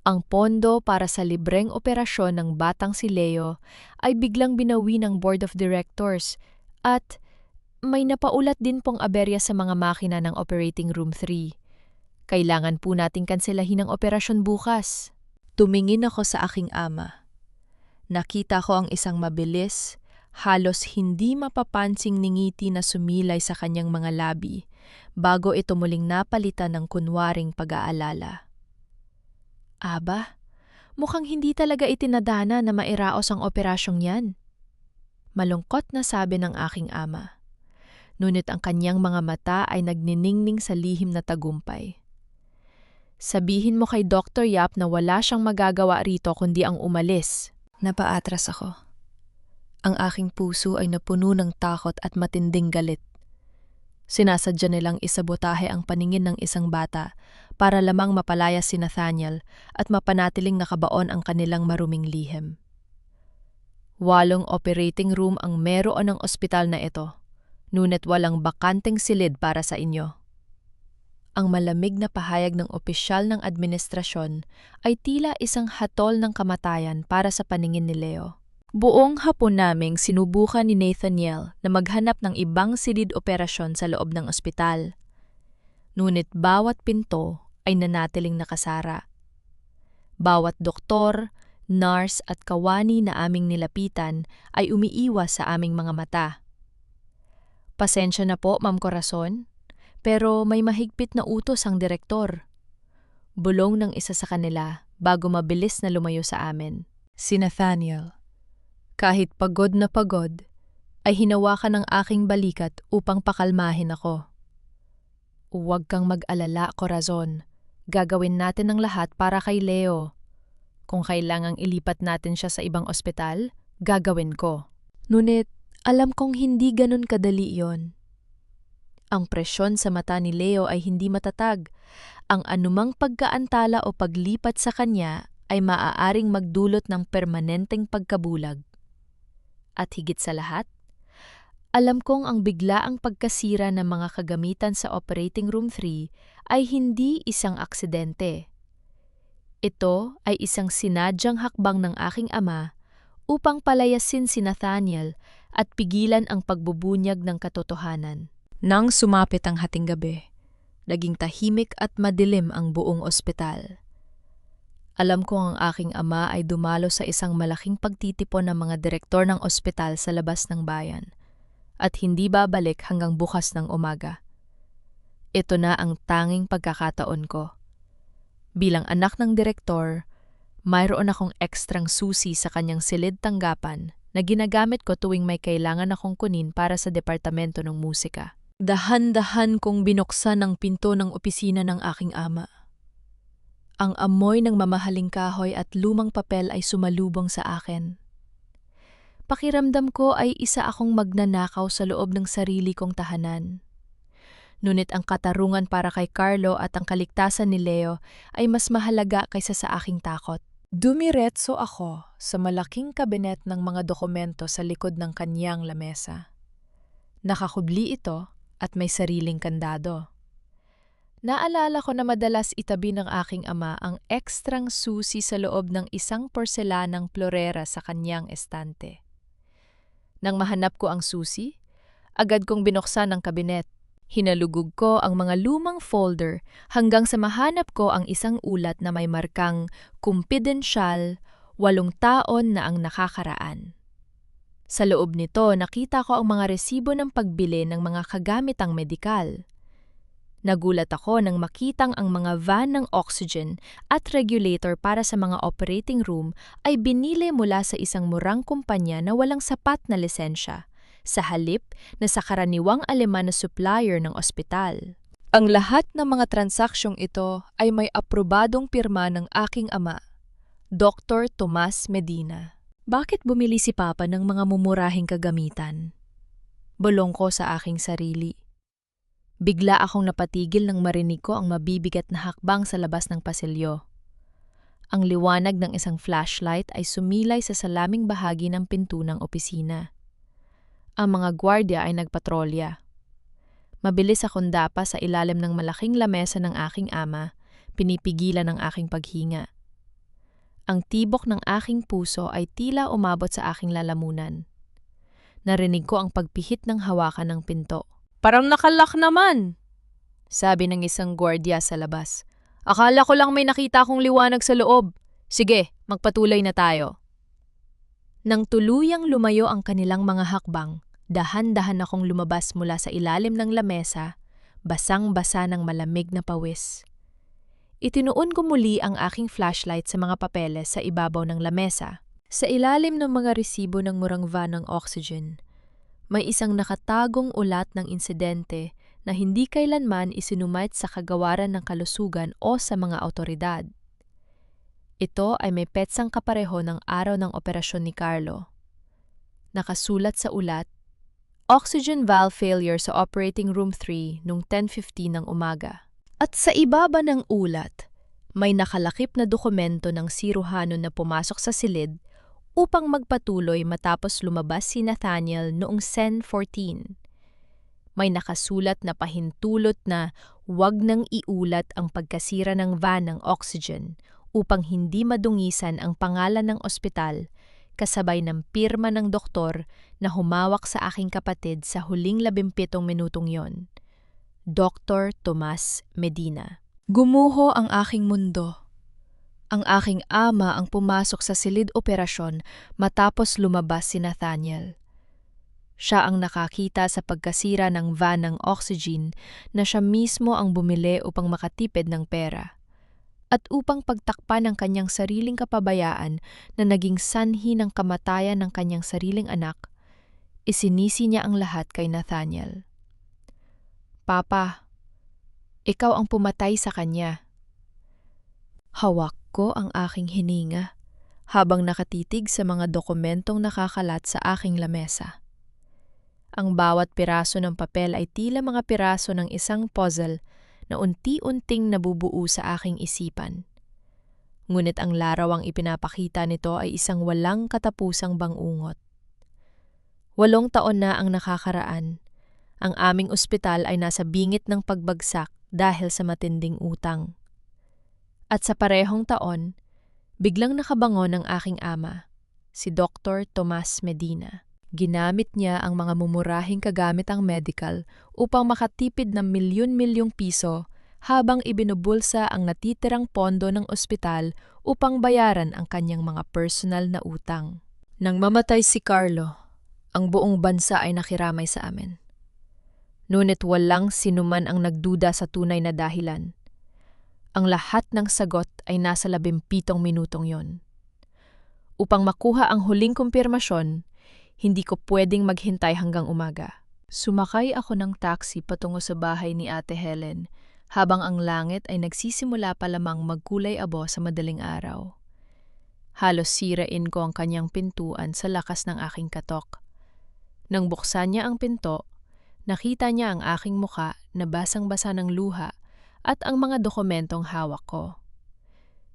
Ang pondo para sa libreng operasyon ng batang si Leo ay biglang binawi ng Board of Directors at may napaulat din pong aberya sa mga makina ng Operating Room 3. Kailangan po nating kanselahin ang operasyon bukas. Tumingin ako sa aking ama. Nakita ko ang isang mabilis, halos hindi mapapansing ngiti na sumilay sa kanyang mga labi bago ito muling napalitan ng kunwaring pag-aalala. Aba, mukhang hindi talaga itinadhana na mairaos ang operasyong yan. Malungkot na sabi ng aking ama. Ngunit ang kanyang mga mata ay nagniningning sa lihim na tagumpay. Sabihin mo kay Dr. Yap na wala siyang magagawa rito kundi ang umalis. Napaatras ako. Ang aking puso ay napuno ng takot at matinding galit. Sinasadya nilang isabotahe ang paningin ng isang bata para lamang mapalaya si Nathaniel at mapanatiling nakabaon ang kanilang maruming lihim. 8 operating room ang meron ng ospital na ito, ngunit walang bakanteng silid para sa inyo. Ang malamig na pahayag ng opisyal ng administrasyon ay tila isang hatol ng kamatayan para sa paningin ni Leo. Buong hapon naming sinubukan ni Nathaniel na maghanap ng ibang silid operasyon sa loob ng ospital. Ngunit bawat pinto ay nanatiling nakasara. Bawat doktor, nurse at kawani na aming nilapitan ay umiiwas sa aming mga mata. Pasensya na po, Ma'am Corazon, pero may mahigpit na utos ang direktor. Bulong ng isa sa kanila bago mabilis na lumayo sa amin. Si Nathaniel. Kahit pagod na pagod, ay hinawakan ng aking balikat upang pakalmahin ako. Huwag kang mag-alala, Corazon. Gagawin natin ang lahat para kay Leo. Kung kailangang ilipat natin siya sa ibang ospital, gagawin ko. Ngunit, alam kong hindi ganun kadali yon. Ang presyon sa mata ni Leo ay hindi matatag. Ang anumang pagkaantala o paglipat sa kanya ay maaaring magdulot ng permanenteng pagkabulag. At higit sa lahat, alam kong ang biglaang pagkasira ng mga kagamitan sa Operating Room 3 ay hindi isang aksidente. Ito ay isang sinadyang hakbang ng aking ama upang palayasin si Nathaniel at pigilan ang pagbubunyag ng katotohanan. Nang sumapit ang hating gabi, naging tahimik at madilim ang buong ospital. Alam ko ang aking ama ay dumalo sa isang malaking pagtitipon ng mga direktor ng ospital sa labas ng bayan at hindi babalik hanggang bukas ng umaga. Ito na ang tanging pagkakataon ko. Bilang anak ng direktor, mayroon akong ekstrang susi sa kanyang silid tanggapan na ginagamit ko tuwing may kailangan akong kunin para sa departamento ng musika. Dahan-dahan kong binuksan ang pinto ng opisina ng aking ama. Ang amoy ng mamahaling kahoy at lumang papel ay sumalubong sa akin. Pakiramdam ko ay isa akong magnanakaw sa loob ng sarili kong tahanan. Ngunit ang katarungan para kay Carlo at ang kaligtasan ni Leo ay mas mahalaga kaysa sa aking takot. Dumiretso ako sa malaking kabinet ng mga dokumento sa likod ng kanyang lamesa. Nakakubli ito at may sariling kandado. Naalala ko na madalas itabi ng aking ama ang ekstrang susi sa loob ng isang porselanang plorera sa kanyang estante. Nang mahanap ko ang susi, agad kong binuksan ang kabinet. Hinalugog ko ang mga lumang folder hanggang sa mahanap ko ang isang ulat na may markang "Kumpidensyal, 8 taon na ang nakakaraan." Sa loob nito, nakita ko ang mga resibo ng pagbili ng mga kagamitang medikal. Nagulat ako nang makitang ang mga van ng oxygen at regulator para sa mga operating room ay binili mula sa isang murang kumpanya na walang sapat na lisensya, sa halip na sa karaniwang Aleman na supplier ng ospital. Ang lahat ng mga transaksyong ito ay may aprobadong pirma ng aking ama, Dr. Tomas Medina. Bakit bumili si Papa ng mga mumurahing kagamitan? Bulong ko sa aking sarili. Bigla akong napatigil nang marinig ko ang mabibigat na hakbang sa labas ng pasilyo. Ang liwanag ng isang flashlight ay sumilay sa salaming bahagi ng pinto ng opisina. Ang mga gwardya ay nagpatrolya. Mabilis akong dapa sa ilalim ng malaking lamesa ng aking ama, pinipigilan ang aking paghinga. Ang tibok ng aking puso ay tila umabot sa aking lalamunan. Narinig ko ang pagpihit ng hawakan ng pinto. "Parang nakalak naman," sabi ng isang gwardya sa labas. "Akala ko lang may nakita akong liwanag sa loob. Sige, magpatuloy na tayo." Nang tuluyang lumayo ang kanilang mga hakbang, dahan-dahan akong lumabas mula sa ilalim ng lamesa, basang-basa ng malamig na pawis. Itinuon ko muli ang aking flashlight sa mga papeles sa ibabaw ng lamesa. Sa ilalim ng mga resibo ng murang van ng oxygen, may isang nakatagong ulat ng insidente na hindi kailanman isinumite sa kagawaran ng kalusugan o sa mga awtoridad. Ito ay may petsang kapareho ng araw ng operasyon ni Carlo. Nakasulat sa ulat, "Oxygen valve failure sa Operating Room 3 noong 10:15 ng umaga." At sa ibaba ng ulat, may nakalakip na dokumento ng siruhano na pumasok sa silid upang magpatuloy matapos lumabas si Nathaniel noong 10:14. May nakasulat na pahintulot na huwag nang iulat ang pagkasira ng van ng oxygen upang hindi madungisan ang pangalan ng ospital, kasabay ng pirma ng doktor na humawak sa aking kapatid sa huling 17 minutong yon, Dr. Tomas Medina. Gumuho ang aking mundo. Ang aking ama ang pumasok sa silid operasyon matapos lumabas si Nathaniel. Siya ang nakakita sa pagkasira ng van ng oxygen na siya mismo ang bumili upang makatipid ng pera. At upang pagtakpan ang kanyang sariling kapabayaan na naging sanhi ng kamatayan ng kanyang sariling anak, isinisi niya ang lahat kay Nathaniel. Papa, ikaw ang pumatay sa kanya. Hawak ko ang aking hininga habang nakatitig sa mga dokumentong nakakalat sa aking lamesa. Ang bawat piraso ng papel ay tila mga piraso ng isang puzzle na unti-unting nabubuo sa aking isipan. Ngunit ang larawang ipinapakita nito ay isang walang katapusang bangungot. 8 taon na ang nakakaraan. Ang aming ospital ay nasa bingit ng pagbagsak dahil sa matinding utang. At sa parehong taon, biglang nakabangon ang aking ama, si Dr. Tomas Medina. Ginamit niya ang mga mumurahing kagamitang medical upang makatipid ng milyon-milyong piso habang ibinubulsa ang natitirang pondo ng ospital upang bayaran ang kanyang mga personal na utang. Nang mamatay si Carlo, ang buong bansa ay nakiramay sa amin. Ngunit walang sinuman ang nagduda sa tunay na dahilan. Ang lahat ng sagot ay nasa 17 minutong yon. Upang makuha ang huling kumpirmasyon, hindi ko pwedeng maghintay hanggang umaga. Sumakay ako ng taxi patungo sa bahay ni Ate Helen habang ang langit ay nagsisimula pa lamang magkulay abo sa madaling araw. Halos sirain ko ang kanyang pintuan sa lakas ng aking katok. Nang buksan niya ang pinto, nakita niya ang aking muka na basang-basa ng luha at ang mga dokumentong hawak ko.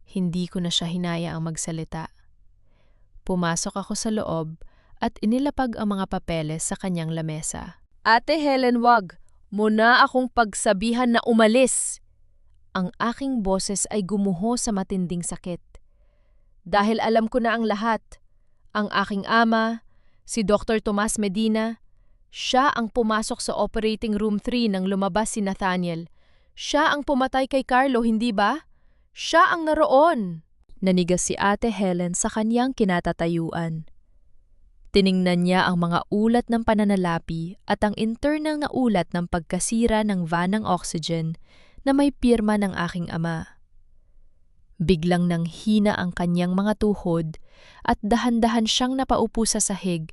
Hindi ko na siya hinaya ang magsalita. Pumasok ako sa loob at inilapag ang mga papeles sa kanyang lamesa. Ate Helen, wag! Muna akong pagsabihan na umalis! Ang aking boses ay gumuho sa matinding sakit. Dahil alam ko na ang lahat. Ang aking ama, si Dr. Tomas Medina, siya ang pumasok sa operating room 3 nang lumabas si Nathaniel. Siya ang pumatay kay Carlo, hindi ba? Siya ang naroon! Nanigas si Ate Helen sa kanyang kinatatayuan. Tiningnan niya ang mga ulat ng pananalapi at ang internal na ulat ng pagkasira ng van ng oxygen na may pirma ng aking ama. Biglang nanghina ang kanyang mga tuhod at dahan-dahan siyang napaupo sa sahig,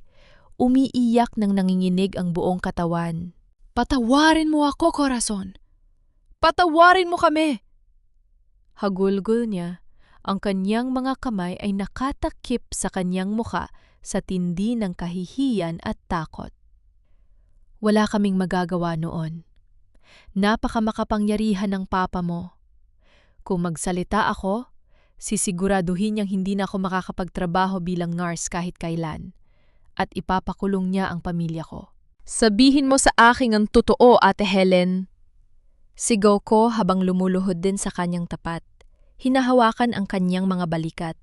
umiiyak nang nanginginig ang buong katawan. Patawarin mo ako, Corazon! Patawarin mo kami! Hagulgol niya, ang kanyang mga kamay ay nakatakip sa kanyang muka sa tindi ng kahihiyan at takot. Wala kaming magagawa noon. Napakamakapangyarihan ng papa mo. Kung magsalita ako, sisiguraduhin niyang hindi na ako makakapagtrabaho bilang nurse kahit kailan, at ipapakulong niya ang pamilya ko. Sabihin mo sa akin ang totoo, Ate Helen. Sigaw ko habang lumuluhod din sa kanyang tapat. Hinahawakan ang kanyang mga balikat.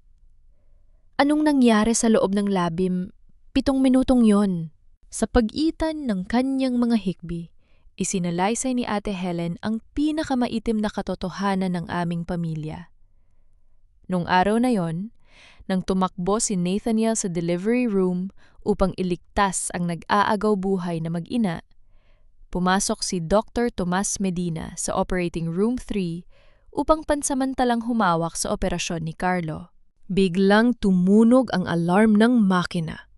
Anong nangyari sa loob ng labim? 7 minutong yon. Sa pagitan ng kanyang mga hikbi, isinalaysay ni Ate Helen ang pinakamaitim na katotohanan ng aming pamilya. Nung araw na yon, nang tumakbo si Nathaniel sa delivery room upang iligtas ang nag-aagaw buhay na mag-ina, pumasok si Dr. Tomas Medina sa operating room 3 upang pansamantalang humawak sa operasyon ni Carlo. Biglang tumunog ang alarm ng makina.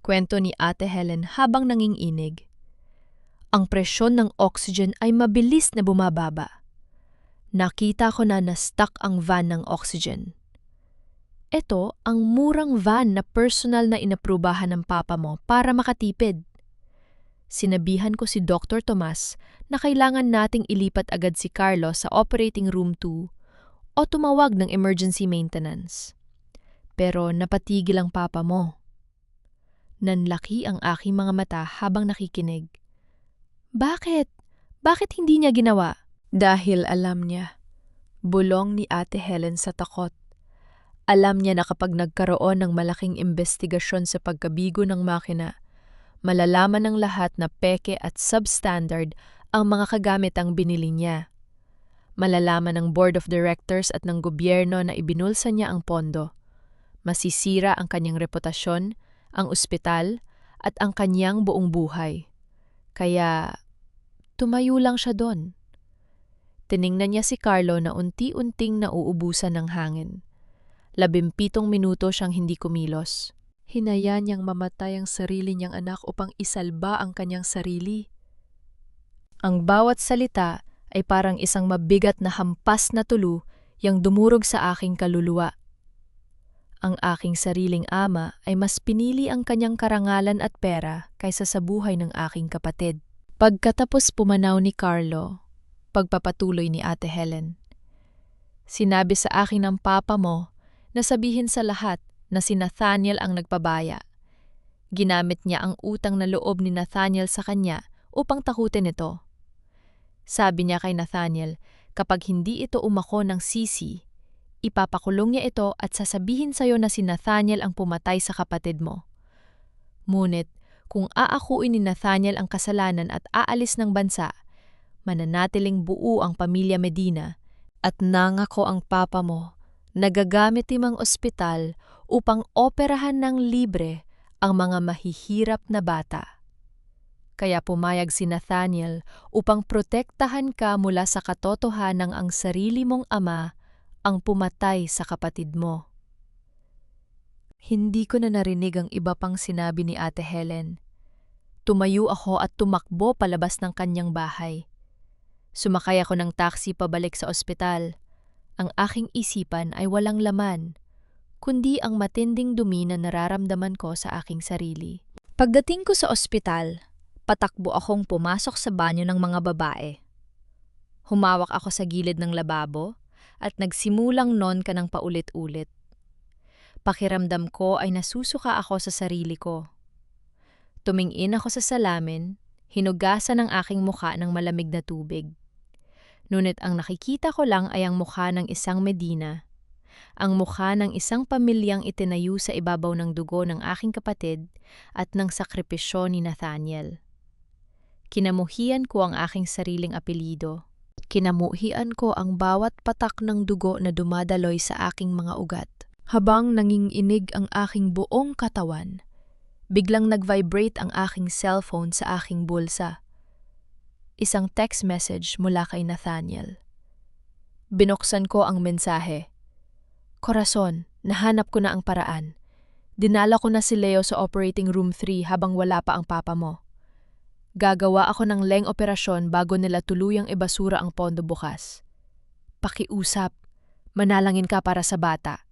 Kwento ni Ate Helen habang nanginginig. Ang presyon ng oxygen ay mabilis na bumababa. Nakita ko na na-stuck ang van ng oxygen. Ito ang murang van na personal na inaprubahan ng papa mo para makatipid. Sinabihan ko si Dr. Tomas na kailangan nating ilipat agad si Carlo sa operating room 2 o tumawag ng emergency maintenance. Pero napatigil ang papa mo. Nanlaki ang aking mga mata habang nakikinig. Bakit? Bakit hindi niya ginawa? Dahil alam niya. Bulong ni Ate Helen sa takot. Alam niya na kapag nagkaroon ng malaking investigasyon sa pagkabigo ng makina, malalaman ng lahat na peke at substandard ang mga kagamitang binili niya. Malalaman ng Board of Directors at ng gobyerno na ibinulsa niya ang pondo. Masisira ang kanyang reputasyon, ang ospital, at ang kanyang buong buhay. Kaya tumayo lang siya doon. Tiningnan niya si Carlo na unti-unting nauubusan ng hangin. 17 minuto siyang hindi kumilos. Hinaya niyang mamatay ang sarili niyang anak upang isalba ang kanyang sarili. Ang bawat salita ay parang isang mabigat na hampas na tulu yang dumurog sa aking kaluluwa. Ang aking sariling ama ay mas pinili ang kanyang karangalan at pera kaysa sa buhay ng aking kapatid. Pagkatapos pumanaw ni Carlo, pagpapatuloy ni Ate Helen. Sinabi sa akin ng papa mo na sabihin sa lahat na si Nathaniel ang nagpabaya. Ginamit niya ang utang na loob ni Nathaniel sa kanya upang takutin ito. Sabi niya kay Nathaniel, kapag hindi ito umako ng sisi, ipapakulong niya ito at sasabihin sa'yo na si Nathaniel ang pumatay sa kapatid mo. Ngunit, kung aakuin ni Nathaniel ang kasalanan at aalis ng bansa, mananatiling buo ang pamilya Medina at nangako ang papa mo na gagamit ang ospital upang operahan ng libre ang mga mahihirap na bata. Kaya pumayag si Nathaniel upang protektahan ka mula sa katotohanang ang sarili mong ama ang pumatay sa kapatid mo. Hindi ko na narinig ang iba pang sinabi ni Ate Helen. Tumayo ako at tumakbo palabas ng kanyang bahay. Sumakay ako ng taxi pabalik sa ospital. Ang aking isipan ay walang laman, kundi ang matinding dumi na nararamdaman ko sa aking sarili. Pagdating ko sa ospital, patakbo akong pumasok sa banyo ng mga babae. Humawak ako sa gilid ng lababo at nagsimulang non ka ng paulit-ulit. Pakiramdam ko ay nasusuka ako sa sarili ko. Tumingin ako sa salamin, hinugasan ang aking mukha ng malamig na tubig. Ngunit ang nakikita ko lang ay ang mukha ng isang Medina, ang mukha ng isang pamilyang itinayo sa ibabaw ng dugo ng aking kapatid at ng sakripisyo ni Nathaniel. Kinamuhian ko ang aking sariling apelyido. Kinamuhian ko ang bawat patak ng dugo na dumadaloy sa aking mga ugat. Habang nanginginig ang aking buong katawan, biglang nag-vibrate ang aking cellphone sa aking bulsa. Isang text message mula kay Nathaniel. Binuksan ko ang mensahe. Corazon, nahanap ko na ang paraan. Dinala ko na si Leo sa operating room 3 habang wala pa ang papa mo. Gagawa ako ng leng operasyon bago nila tuluyang ibasura ang pondo bukas. Pakiusap, manalangin ka para sa bata.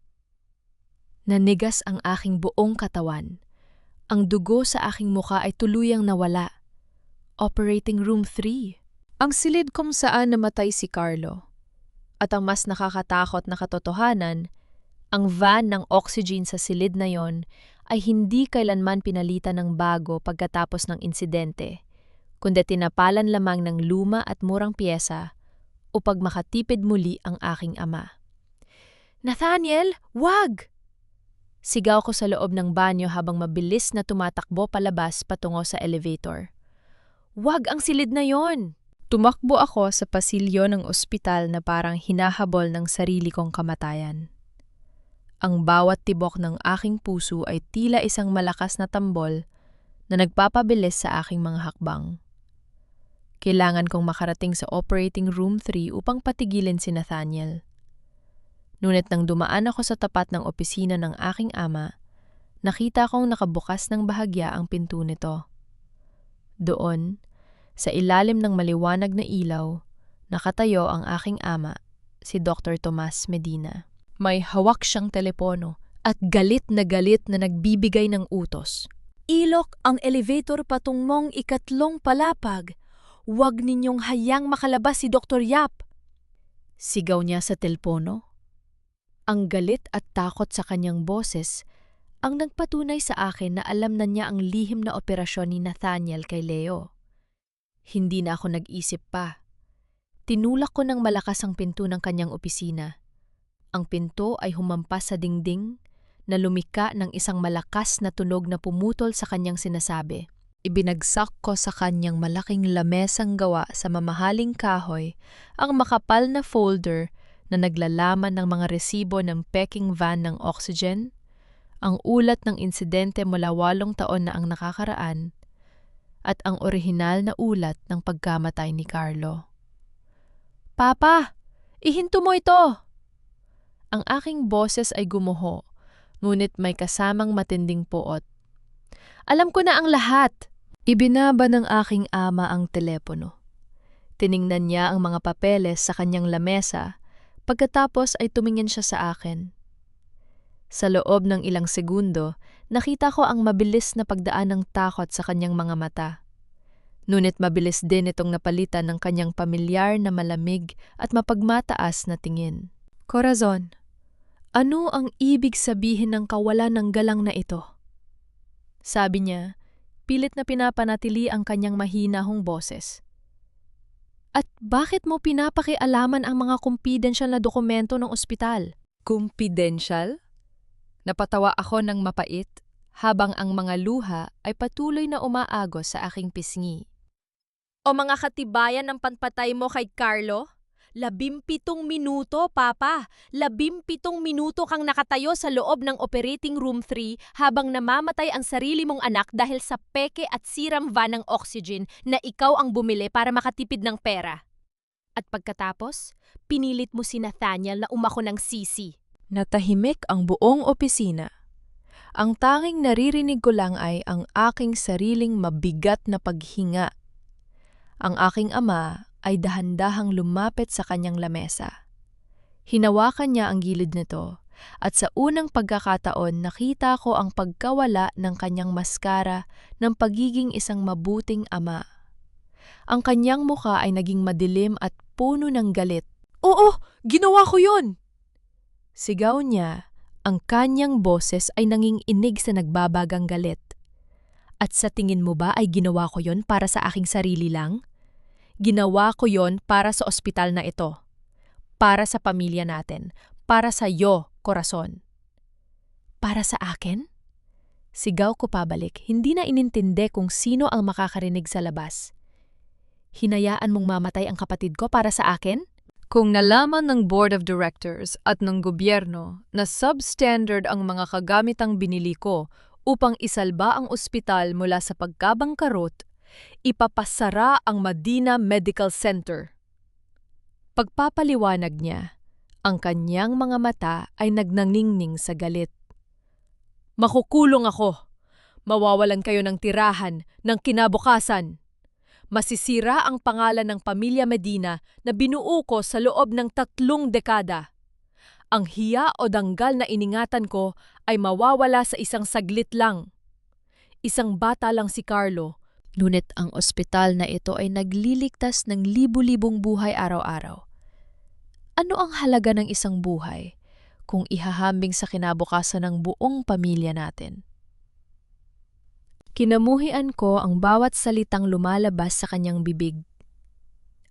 Nanigas ang aking buong katawan. Ang dugo sa aking mukha ay tuluyang nawala. Operating room 3. Ang silid kung saan namatay si Carlo. At ang mas nakakatakot na katotohanan, ang van ng oxygen sa silid na yon ay hindi kailanman pinalitan ng bago pagkatapos ng insidente, kundi tinapalan lamang ng luma at murang piyesa upang makatipid muli ang aking ama. Nathaniel, wag! Sigaw ko sa loob ng banyo habang mabilis na tumatakbo palabas patungo sa elevator. Wag ang silid na yon! Tumakbo ako sa pasilyo ng ospital na parang hinahabol ng sarili kong kamatayan. Ang bawat tibok ng aking puso ay tila isang malakas na tambol na nagpapabilis sa aking mga hakbang. Kailangan kong makarating sa operating room 3 upang patigilin si Nathaniel. Ngunit nang dumaan ako sa tapat ng opisina ng aking ama, nakita kong nakabukas ng bahagya ang pinto nito. Doon, sa ilalim ng maliwanag na ilaw, nakatayo ang aking ama, si Dr. Tomas Medina. May hawak siyang telepono at galit na nagbibigay ng utos. Ilok ang elevator patungong 3 palapag. Huwag ninyong hayang makalabas si Dr. Yap. Sigaw niya sa telepono. Ang galit at takot sa kanyang boses ang nagpatunay sa akin na alam na niya ang lihim na operasyon ni Nathaniel kay Leo. Hindi na ako nag-isip pa. Tinulak ko ng malakas ang pinto ng kanyang opisina. Ang pinto ay humampas sa dingding na lumika ng isang malakas na tunog na pumutol sa kanyang sinasabi. Ibinagsak ko sa kanyang malaking lamesang gawa sa mamahaling kahoy ang makapal na folder na naglalaman ng mga resibo ng peking van ng oxygen, ang ulat ng insidente mula 8 taon na ang nakakaraan, at ang orihinal na ulat ng pagkamatay ni Carlo. "Papa, ihinto mo ito!" Ang aking boses ay gumuho, ngunit may kasamang matinding puot. "Alam ko na ang lahat!" Ibinaba ng aking ama ang telepono. Tiningnan niya ang mga papeles sa kanyang lamesa, pagkatapos ay tumingin siya sa akin. Sa loob ng ilang segundo, nakita ko ang mabilis na pagdaan ng takot sa kanyang mga mata. Ngunit mabilis din itong napalitan ng kanyang pamilyar na malamig at mapagmataas na tingin. "Corazon, ano ang ibig sabihin ng kawalan ng galang na ito?" Sabi niya, pilit na pinapanatili ang kanyang mahinahong boses. "At bakit mo pinapakialaman ang mga kumpidensyal na dokumento ng ospital?" "Kumpidensyal?" Napatawa ako ng mapait, habang ang mga luha ay patuloy na umaagos sa aking pisngi. "O mga katibayan ng panpatay mo kay Carlo? 17 minuto, Papa! 17 minuto kang nakatayo sa loob ng operating room 3 habang namamatay ang sarili mong anak dahil sa peke at siram van ng oxygen na ikaw ang bumili para makatipid ng pera. At pagkatapos, pinilit mo si Nathaniel na umako ng sisi." Natahimik ang buong opisina. Ang tanging naririnig ko lang ay ang aking sariling mabigat na paghinga. Ang aking ama ay dahan-dahang lumapit sa kanyang lamesa. Hinawakan niya ang gilid nito, at sa unang pagkakataon nakita ko ang pagkawala ng kanyang maskara ng pagiging isang mabuting ama. Ang kanyang muka ay naging madilim at puno ng galit. "Oo, ginawa ko yun!" Sigaw niya, ang kanyang boses ay nanginginig sa nagbabagang galit. "At sa tingin mo ba ay ginawa ko yon para sa aking sarili lang? Ginawa ko yon para sa ospital na ito. Para sa pamilya natin. Para sa iyo, Corazon." "Para sa akin?" Sigaw ko pabalik, hindi na inintindi kung sino ang makakarinig sa labas. "Hinayaan mong mamatay ang kapatid ko para sa akin?" Kung nalaman ng Board of Directors at ng gobyerno na substandard ang mga kagamitang binili ko upang isalba ang ospital mula sa pagkabangkarot, ipapasara ang Medina Medical Center. Pagpapaliwanag niya, ang kanyang mga mata ay nagnaningning sa galit. "Makukulong ako. Mawawalan kayo ng tirahan, ng kinabukasan. Masisira ang pangalan ng pamilya Medina na binuo ko sa loob ng 3 dekada. Ang hiya o danggal na iningatan ko ay mawawala sa isang saglit lang. Isang bata lang si Carlo, ngunit ang ospital na ito ay nagliligtas ng libu-libong buhay araw-araw. Ano ang halaga ng isang buhay kung ihahambing sa kinabukasan ng buong pamilya natin?" Kinamuhian ko ang bawat salitang lumalabas sa kanyang bibig.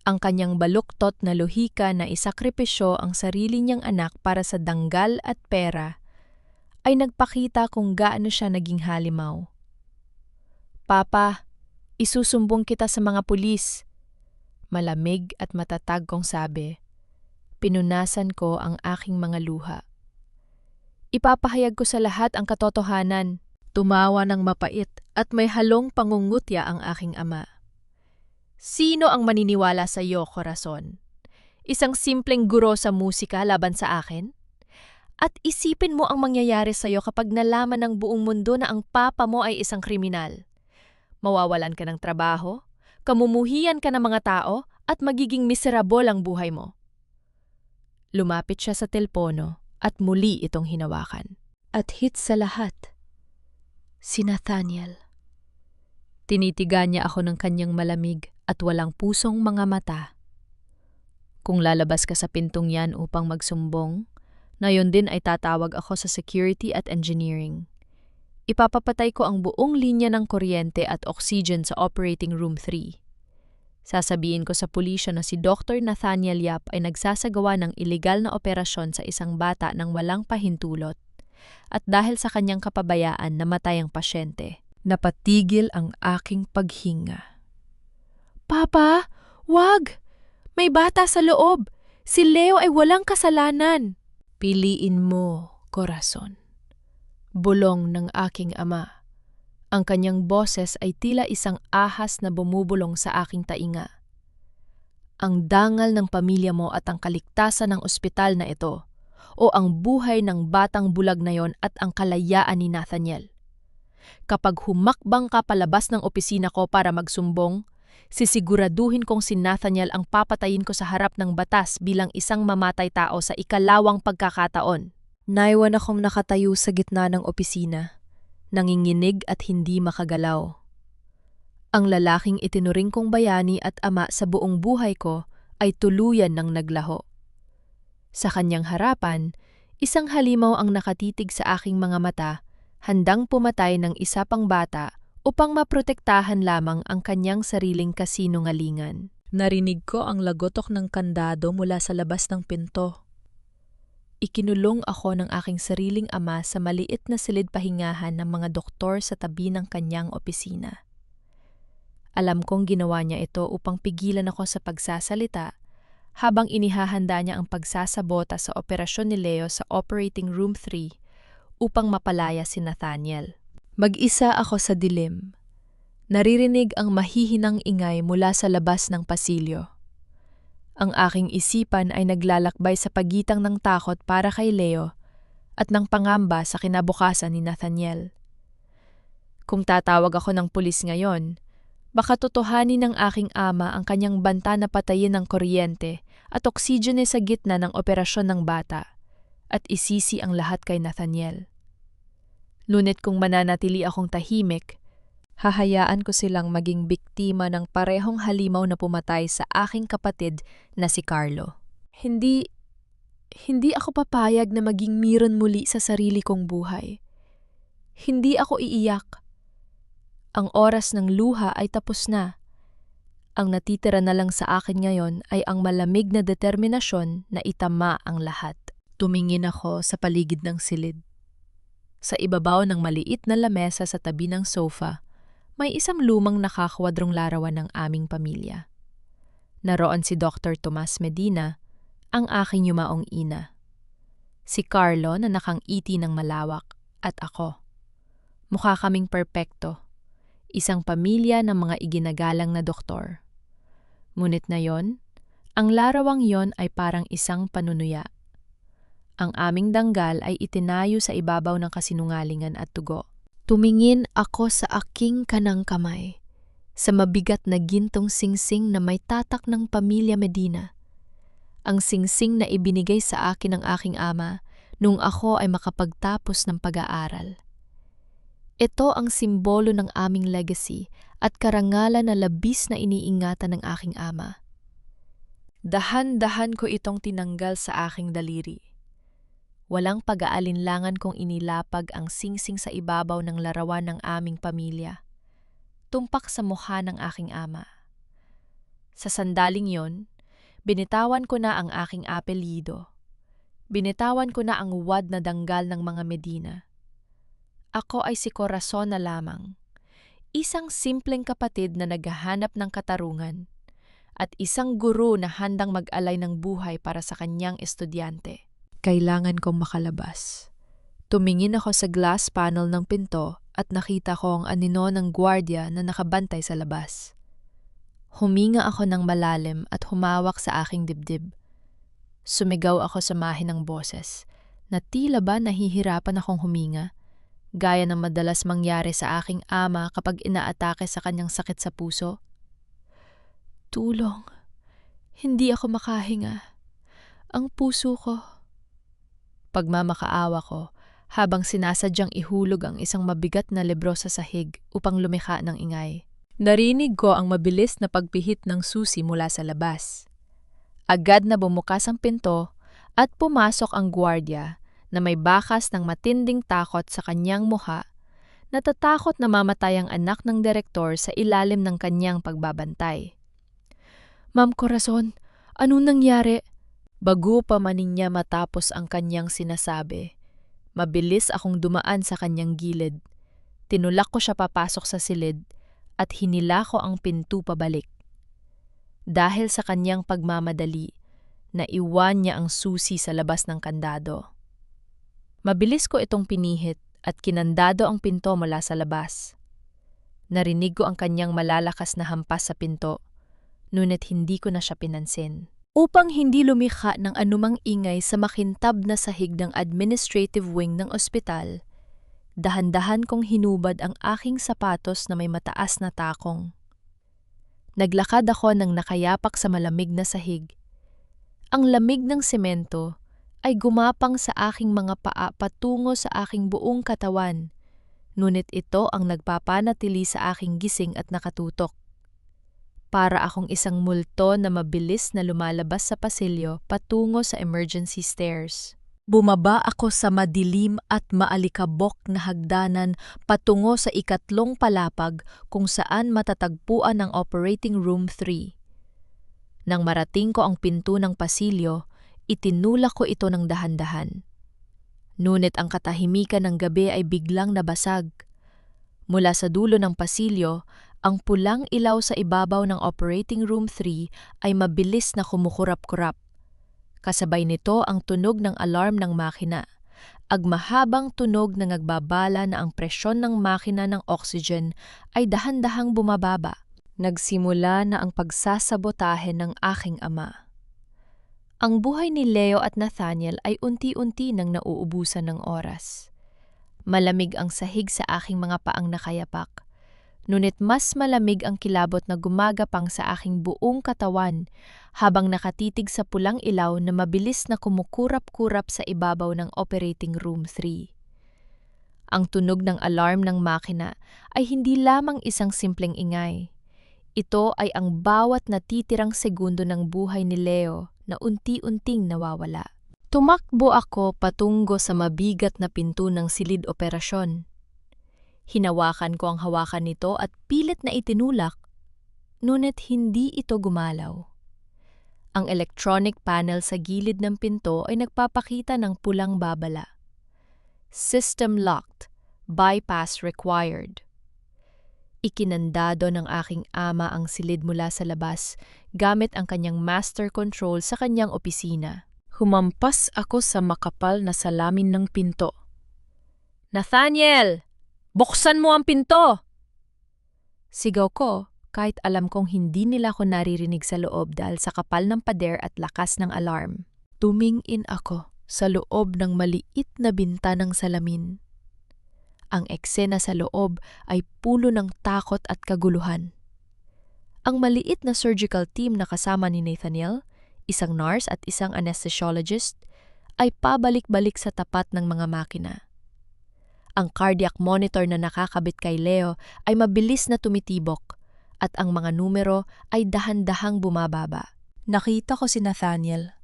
Ang kanyang baluktot na lohika na isakripisyo ang sarili niyang anak para sa danggal at pera ay nagpakita kung gaano siya naging halimaw. "Papa, isusumbong kita sa mga pulis." Malamig at matatag kong sabi. Pinunasan ko ang aking mga luha. "Ipapahayag ko sa lahat ang katotohanan." Tumawa ng mapait at may halong pangungutya ang aking ama. "Sino ang maniniwala sa iyo, Corazon? Isang simpleng guro sa musika laban sa akin? At isipin mo ang mangyayari sa iyo kapag nalaman ng buong mundo na ang papa mo ay isang kriminal. Mawawalan ka ng trabaho, kamumuhian ka ng mga tao, at magiging miserable ang buhay mo." Lumapit siya sa telpono at muli itong hinawakan. At hit sa lahat, si Nathaniel. Tinitigan niya ako ng kanyang malamig at walang pusong mga mata. "Kung lalabas ka sa pintong yan upang magsumbong, na yun din ay tatawag ako sa security at engineering. Ipapapatay ko ang buong linya ng kuryente at oxygen sa operating room 3. Sasabihin ko sa pulisya na si Dr. Nathaniel Yap ay nagsasagawa ng ilegal na operasyon sa isang bata ng walang pahintulot, at dahil sa kanyang kapabayaan namatay ang pasyente. Napatigil ang aking paghinga. Papa, wag! May bata sa loob! Si Leo ay walang kasalanan! Piliin mo, korason. Bulong ng aking ama. Ang kanyang boses ay tila isang ahas na bumubulong sa aking tainga. Ang dangal ng pamilya mo at ang kaligtasan ng ospital na ito, o ang buhay ng batang bulag na yon at ang kalayaan ni Nathaniel. Kapag humakbang ka palabas ng opisina ko para magsumbong, sisiguraduhin kong si Nathaniel ang papatayin ko sa harap ng batas bilang isang mamatay tao sa ikalawang pagkakataon. Naiwan akong nakatayo sa gitna ng opisina, nanginginig at hindi makagalaw. Ang lalaking itinuring kong bayani at ama sa buong buhay ko ay tuluyan ng naglaho. Sa kanyang harapan, isang halimaw ang nakatitig sa aking mga mata, handang pumatay ng isa pang bata upang maprotektahan lamang ang kanyang sariling kasinungalingan. Narinig ko ang lagotok ng kandado mula sa labas ng pinto. Ikinulong ako ng aking sariling ama sa maliit na silid pahingahan ng mga doktor sa tabi ng kanyang opisina. Alam kong ginawa niya ito upang pigilan ako sa pagsasalita habang inihahanda niya ang pagsasabota sa operasyon ni Leo sa Operating Room 3 upang mapalaya si Nathaniel. Mag-isa ako sa dilim. Naririnig ang mahihinang ingay mula sa labas ng pasilyo. Ang aking isipan ay naglalakbay sa pagitan ng takot para kay Leo at ng pangamba sa kinabukasan ni Nathaniel. Kung tatawag ako ng pulis ngayon, baka totohanin ng aking ama ang kanyang banta na patayin ng kuryente at oksijene sa gitna ng operasyon ng bata at isisi ang lahat kay Nathaniel. Ngunit kung mananatili akong tahimik, hahayaan ko silang maging biktima ng parehong halimaw na pumatay sa aking kapatid na si Carlo. Hindi ako papayag na maging miron muli sa sarili kong buhay. Hindi ako iiyak. Ang oras ng luha ay tapos na. Ang natitira na lang sa akin ngayon ay ang malamig na determinasyon na itama ang lahat. Tumingin ako sa paligid ng silid. Sa ibabaw ng maliit na lamesa sa tabi ng sofa, may isang lumang nakakwadrong larawan ng aming pamilya. Naroon si Dr. Tomas Medina, ang aking yumaong ina. Si Carlo na nakangiti ng malawak at ako. Mukha kaming perpekto. Isang pamilya ng mga iginagalang na doktor. Ngunit na yon, ang larawang yon ay parang isang panunuya. Ang aming danggal ay itinayo sa ibabaw ng kasinungalingan at tugo. Tumingin ako sa aking kanang kamay, sa mabigat na gintong singsing na may tatak ng pamilya Medina. Ang singsing na ibinigay sa akin ng aking ama nung ako ay makapagtapos ng pag-aaral. Ito ang simbolo ng aming legacy at karangalan na labis na iniingatan ng aking ama. Dahan-dahan ko itong tinanggal sa aking daliri. Walang pag-aalinlangan kong inilapag ang singsing sa ibabaw ng larawan ng aming pamilya. Tumpak sa mukha ng aking ama. Sa sandaling yon, binitawan ko na ang aking apelyido. Binitawan ko na ang wad na danggal ng mga Medina. Ako ay si Corazon na lamang, isang simpleng kapatid na naghahanap ng katarungan, at isang guro na handang mag-alay ng buhay para sa kanyang estudyante. Kailangan kong makalabas. Tumingin ako sa glass panel ng pinto at nakita ko ang anino ng gwardiya na nakabantay sa labas. Huminga ako ng malalim at humawak sa aking dibdib. Sumigaw ako sa mahinang boses na tila ba nahihirapan akong huminga, gaya ng madalas mangyari sa aking ama kapag inaatake sa kanyang sakit sa puso. Tulong. Hindi ako makahinga. Ang puso ko. Pagmamakaawa ko habang sinasadyang ihulog ang isang mabigat na libro sa sahig upang lumikha ng ingay. Narinig ko ang mabilis na pagpihit ng susi mula sa labas. Agad na bumukas ang pinto at pumasok ang gwardiya na may bakas ng matinding takot sa kanyang mukha, natatakot na mamatay ang anak ng direktor sa ilalim ng kanyang pagbabantay. Ma'am Corazon, anong nangyari? Bago pa maning niya matapos ang kanyang sinasabi, mabilis akong dumaan sa kanyang gilid. Tinulak ko siya papasok sa silid at hinila ko ang pinto pabalik. Dahil sa kanyang pagmamadali, naiwan niya ang susi sa labas ng kandado. Mabilis ko itong pinihit at kinandado ang pinto mula sa labas. Narinig ko ang kanyang malalakas na hampas sa pinto, ngunit hindi ko na siya pinansin. Upang hindi lumikha ng anumang ingay sa makintab na sahig ng administrative wing ng ospital, dahan-dahan kong hinubad ang aking sapatos na may mataas na takong. Naglakad ako ng nakayapak sa malamig na sahig. Ang lamig ng semento ay gumapang sa aking mga paa patungo sa aking buong katawan, ngunit ito ang nagpapanatili sa aking gising at nakatutok. Para akong isang multo na mabilis na lumalabas sa pasilyo patungo sa emergency stairs. Bumaba ako sa madilim at maalikabok na hagdanan patungo sa ikatlong palapag kung saan matatagpuan ang Operating Room 3. Nang marating ko ang pinto ng pasilyo, itinulak ko ito ng dahan-dahan. Ngunit ang katahimikan ng gabi ay biglang nabasag. Mula sa dulo ng pasilyo, ang pulang ilaw sa ibabaw ng Operating Room 3 ay mabilis na kumukurap-kurap. Kasabay nito ang tunog ng alarm ng makina, agmahabang tunog na nagbabala na ang presyon ng makina ng oxygen ay dahan-dahang bumababa. Nagsimula na ang pagsasabotahe ng aking ama. Ang buhay ni Leo at Nathaniel ay unti-unti nang nauubusan ng oras. Malamig ang sahig sa aking mga paang nakayapak, ngunit mas malamig ang kilabot na gumagapang sa aking buong katawan habang nakatitig sa pulang ilaw na mabilis na kumukurap-kurap sa ibabaw ng Operating Room 3. Ang tunog ng alarm ng makina ay hindi lamang isang simpleng ingay. Ito ay ang bawat natitirang segundo ng buhay ni Leo na unti-unting nawawala. Tumakbo ako patungo sa mabigat na pinto ng silid operasyon. Hinawakan ko ang hawakan nito at pilit na itinulak, ngunit hindi ito gumalaw. Ang electronic panel sa gilid ng pinto ay nagpapakita ng pulang babala. System locked, bypass required. Ikinandado ng aking ama ang silid mula sa labas gamit ang kanyang master control sa kanyang opisina. Humampas ako sa makapal na salamin ng pinto. "Nathaniel! Buksan mo ang pinto!" Sigaw ko kahit alam kong hindi nila ako naririnig sa loob dahil sa kapal ng pader at lakas ng alarm. Tumingin ako sa loob ng maliit na binta ng salamin. Ang eksena sa loob ay pulo ng takot at kaguluhan. Ang maliit na surgical team na kasama ni Nathaniel, isang nurse at isang anesthesiologist, ay pabalik-balik sa tapat ng mga makina. Ang cardiac monitor na nakakabit kay Leo ay mabilis na tumitibok at ang mga numero ay dahan-dahang bumababa. Nakita ko si Nathaniel.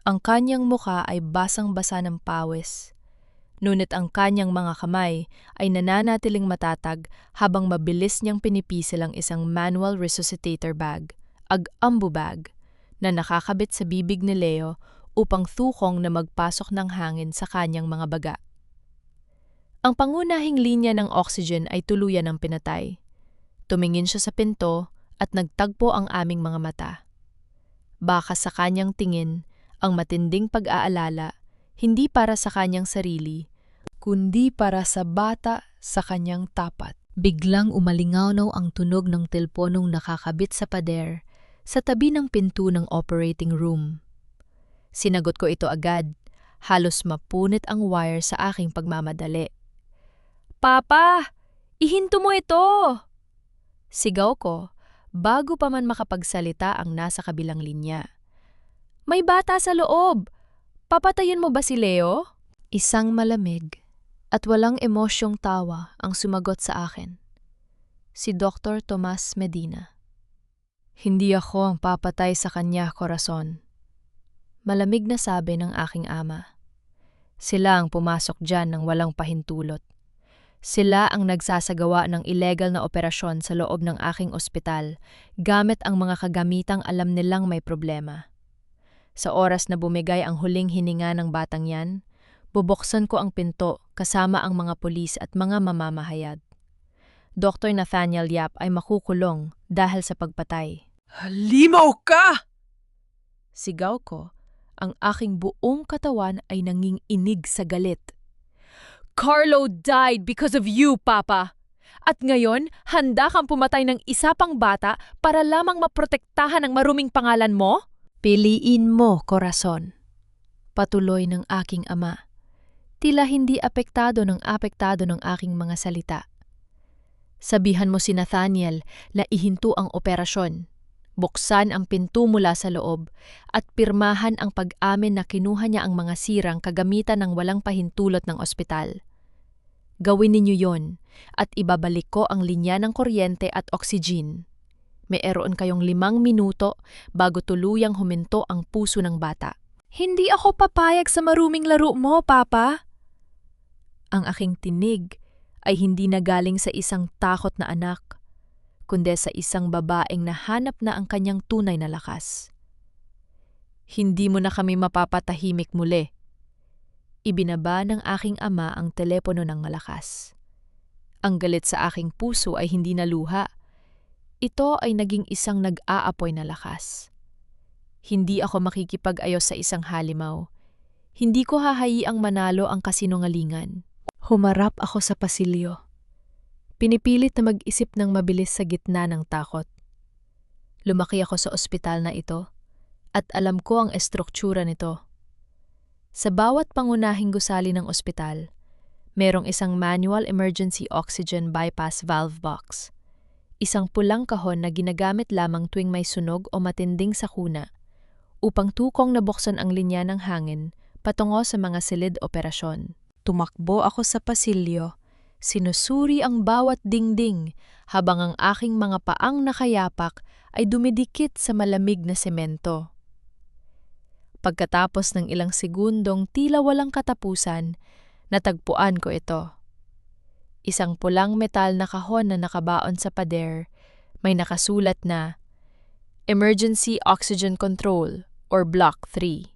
Ang kanyang muka ay basang-basa ng pawis, ngunit ang kanyang mga kamay ay nananatiling matatag habang mabilis niyang pinipisil ang isang manual resuscitator bag, ambu bag, na nakakabit sa bibig ni Leo upang thukong na magpasok ng hangin sa kanyang mga baga. Ang pangunahing linya ng oxygen ay tuluyan ng pinatay. Tumingin siya sa pinto at nagtagpo ang aming mga mata. Baka sa kanyang tingin, ang matinding pag-aalala, hindi para sa kanyang sarili, kundi para sa bata sa kanyang tapat. Biglang umalingaw ang tunog ng telponong nakakabit sa pader sa tabi ng pinto ng operating room. Sinagot ko ito agad, halos mapunit ang wire sa aking pagmamadali. "Papa! Ihinto mo ito!" Sigaw ko, bago pa man makapagsalita ang nasa kabilang linya. "May bata sa loob! Papatayin mo ba si Leo?" Isang malamig at walang emosyong tawa ang sumagot sa akin. Si Dr. Tomas Medina. "Hindi ako ang papatay sa kanya, Corazon." Malamig na sabi ng aking ama. "Sila ang pumasok dyan ng walang pahintulot. Sila ang nagsasagawa ng illegal na operasyon sa loob ng aking ospital gamit ang mga kagamitang alam nilang may problema. Sa oras na bumigay ang huling hininga ng batang yan, bubuksan ko ang pinto kasama ang mga pulis at mga mamamahayag. Dr. Nathaniel Yap ay makukulong dahil sa pagpatay. Halimaw ka! Sigaw ko, ang aking buong katawan ay nanginginig sa galit. Carlo died because of you, Papa! At ngayon, handa kang pumatay ng isa pang bata para lamang maprotektahan ang maruming pangalan mo? Piliin mo, korason. Patuloy ng aking ama. Tila hindi apektado ng aking mga salita. Sabihan mo si Nathaniel na ihinto ang operasyon. Buksan ang pinto mula sa loob at pirmahan ang pag-amin na kinuha niya ang mga sirang kagamitan ng walang pahintulot ng ospital. Gawin ninyo yon at ibabalik ko ang linya ng kuryente at oxygen. Mayroon kayong 5 minuto bago tuluyang huminto ang puso ng bata. Hindi ako papayag sa maruming laro mo, Papa. Ang aking tinig ay hindi nagaling sa isang takot na anak, kundi sa isang babaeng nahanap na ang kanyang tunay na lakas. Hindi mo na kami mapapatahimik muli. Ibinaba ng aking ama ang telepono ng malakas. Ang galit sa aking puso ay hindi naluha. Ito ay naging isang nag-aapoy na lakas. Hindi ako makikipag-ayos sa isang halimaw. Hindi ko hahayiang manalo ang kasinungalingan. Humarap ako sa pasilyo. Pinipilit na mag-isip ng mabilis sa gitna ng takot. Lumaki ako sa ospital na ito at alam ko ang estruktura nito. Sa bawat pangunahing gusali ng ospital, merong isang manual emergency oxygen bypass valve box. Isang pulang kahon na ginagamit lamang tuwing may sunog o matinding sakuna upang tukong nabuksan ang linya ng hangin patungo sa mga silid operasyon. Tumakbo ako sa pasilyo, sinusuri ang bawat dingding habang ang aking mga paang nakayapak ay dumidikit sa malamig na semento. Pagkatapos ng ilang segundong tila walang katapusan, natagpuan ko ito. Isang pulang metal na kahon na nakabaon sa pader, may nakasulat na Emergency Oxygen Control or Block 3.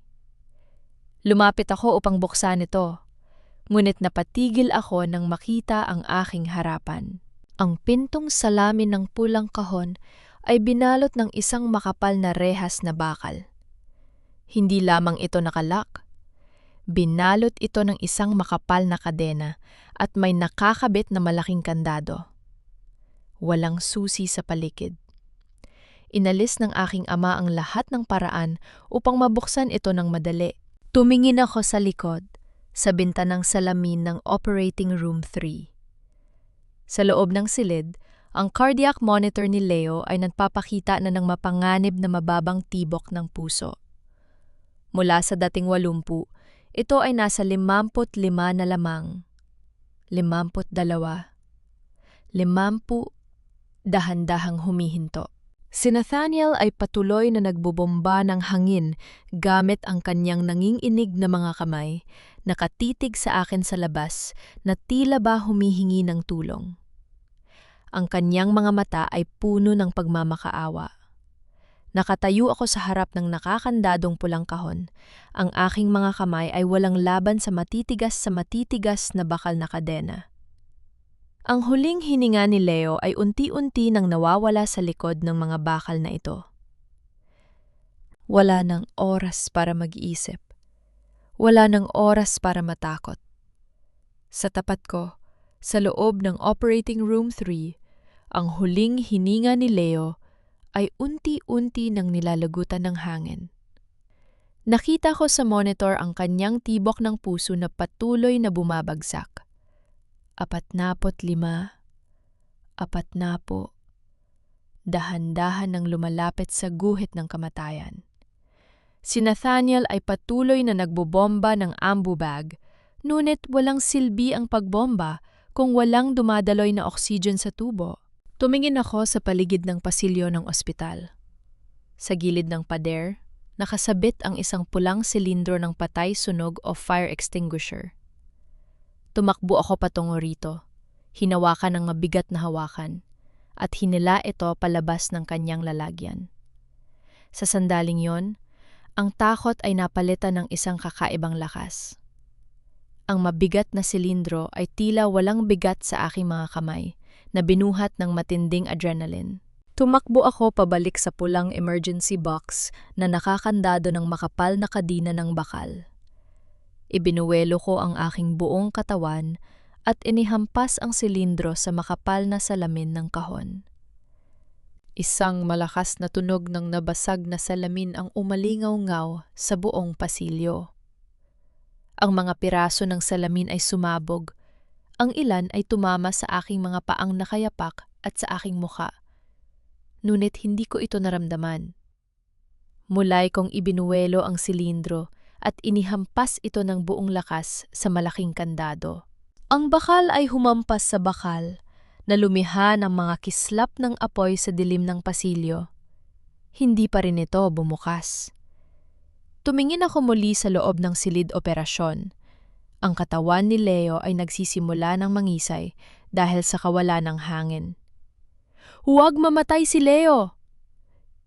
Lumapit ako upang buksan ito, ngunit napatigil ako nang makita ang aking harapan. Ang pintong salamin ng pulang kahon ay binalot ng isang makapal na rehas na bakal. Hindi lamang ito nakalak, binalot ito ng isang makapal na kadena at may nakakabit na malaking kandado. Walang susi sa paligid. Inalis ng aking ama ang lahat ng paraan upang mabuksan ito ng madali. Tumingin ako sa likod, sa bintanang salamin ng Operating Room 3. Sa loob ng silid, ang cardiac monitor ni Leo ay nagpapakita na ng mapanganib na mababang tibok ng puso. Mula sa dating 80, ito ay nasa 55 na lamang. 52. 50, dahan-dahang humihinto. Si Nathaniel ay patuloy na nagbobomba ng hangin gamit ang kanyang nanginginig na mga kamay, nakatitig sa akin sa labas na tila ba humihingi ng tulong. Ang kanyang mga mata ay puno ng pagmamakaawa. Nakatayo ako sa harap ng nakakandadong pulang kahon. Ang aking mga kamay ay walang laban sa matitigas na bakal na kadena. Ang huling hininga ni Leo ay unti-unti nang nawawala sa likod ng mga bakal na ito. Wala nang oras para mag-isip. Wala nang oras para matakot. Sa tapat ko, sa loob ng Operating Room 3, ang huling hininga ni Leo ay unti-unti nang nilalagutan ng hangin. Nakita ko sa monitor ang kanyang tibok ng puso na patuloy na bumabagsak. 45, 40, dahan-dahan nang lumalapit sa guhit ng kamatayan. Si Nathaniel ay patuloy na nagbobomba ng ambu bag, ngunit walang silbi ang pagbomba kung walang dumadaloy na oxygen sa tubo. Tumingin ako sa paligid ng pasilyo ng ospital. Sa gilid ng pader, nakasabit ang isang pulang silindro ng patay sunog o fire extinguisher. Tumakbo ako patungo rito, hinawakan ng mabigat na hawakan, at hinila ito palabas ng kanyang lalagyan. Sa sandaling yon, ang takot ay napalitan ng isang kakaibang lakas. Ang mabigat na silindro ay tila walang bigat sa aking mga kamay, na binuhat ng matinding adrenaline. Tumakbo ako pabalik sa pulang emergency box na nakakandado ng makapal na kadina ng bakal. Ibinuwelo ko ang aking buong katawan at inihampas ang silindro sa makapal na salamin ng kahon. Isang malakas na tunog ng nabasag na salamin ang umalingaw-ngaw sa buong pasilyo. Ang mga piraso ng salamin ay sumabog. Ang ilan ay tumama sa aking mga paang nakayapak at sa aking mukha. Ngunit hindi ko ito naramdaman. Mulay kong ibinuwelo ang silindro at inihampas ito ng buong lakas sa malaking kandado. Ang bakal ay humampas sa bakal, na lumiha ng mga kislap ng apoy sa dilim ng pasilyo. Hindi pa rin ito bumukas. Tumingin ako muli sa loob ng silid operasyon. Ang katawan ni Leo ay nagsisimula ng mangisay dahil sa kawalan ng hangin. "Huwag mamatay si Leo!"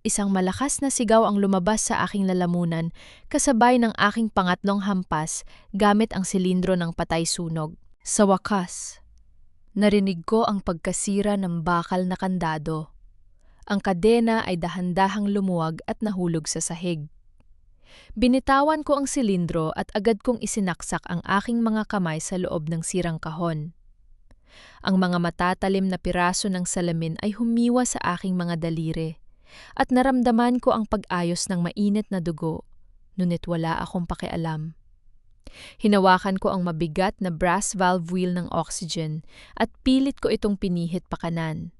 Isang malakas na sigaw ang lumabas sa aking lalamunan kasabay ng aking pangatlong hampas gamit ang silindro ng patay sunog. Sa wakas, narinig ko ang pagkasira ng bakal na kandado. Ang kadena ay dahan-dahang lumuwag at nahulog sa sahig. Binitawan ko ang silindro at agad kong isinaksak ang aking mga kamay sa loob ng sirang kahon. Ang mga matatalim na piraso ng salamin ay humiwa sa aking mga daliri at naramdaman ko ang pag-ayos ng mainit na dugo, ngunit wala akong pakialam. Hinawakan ko ang mabigat na brass valve wheel ng oxygen at pilit ko itong pinihit pakanan.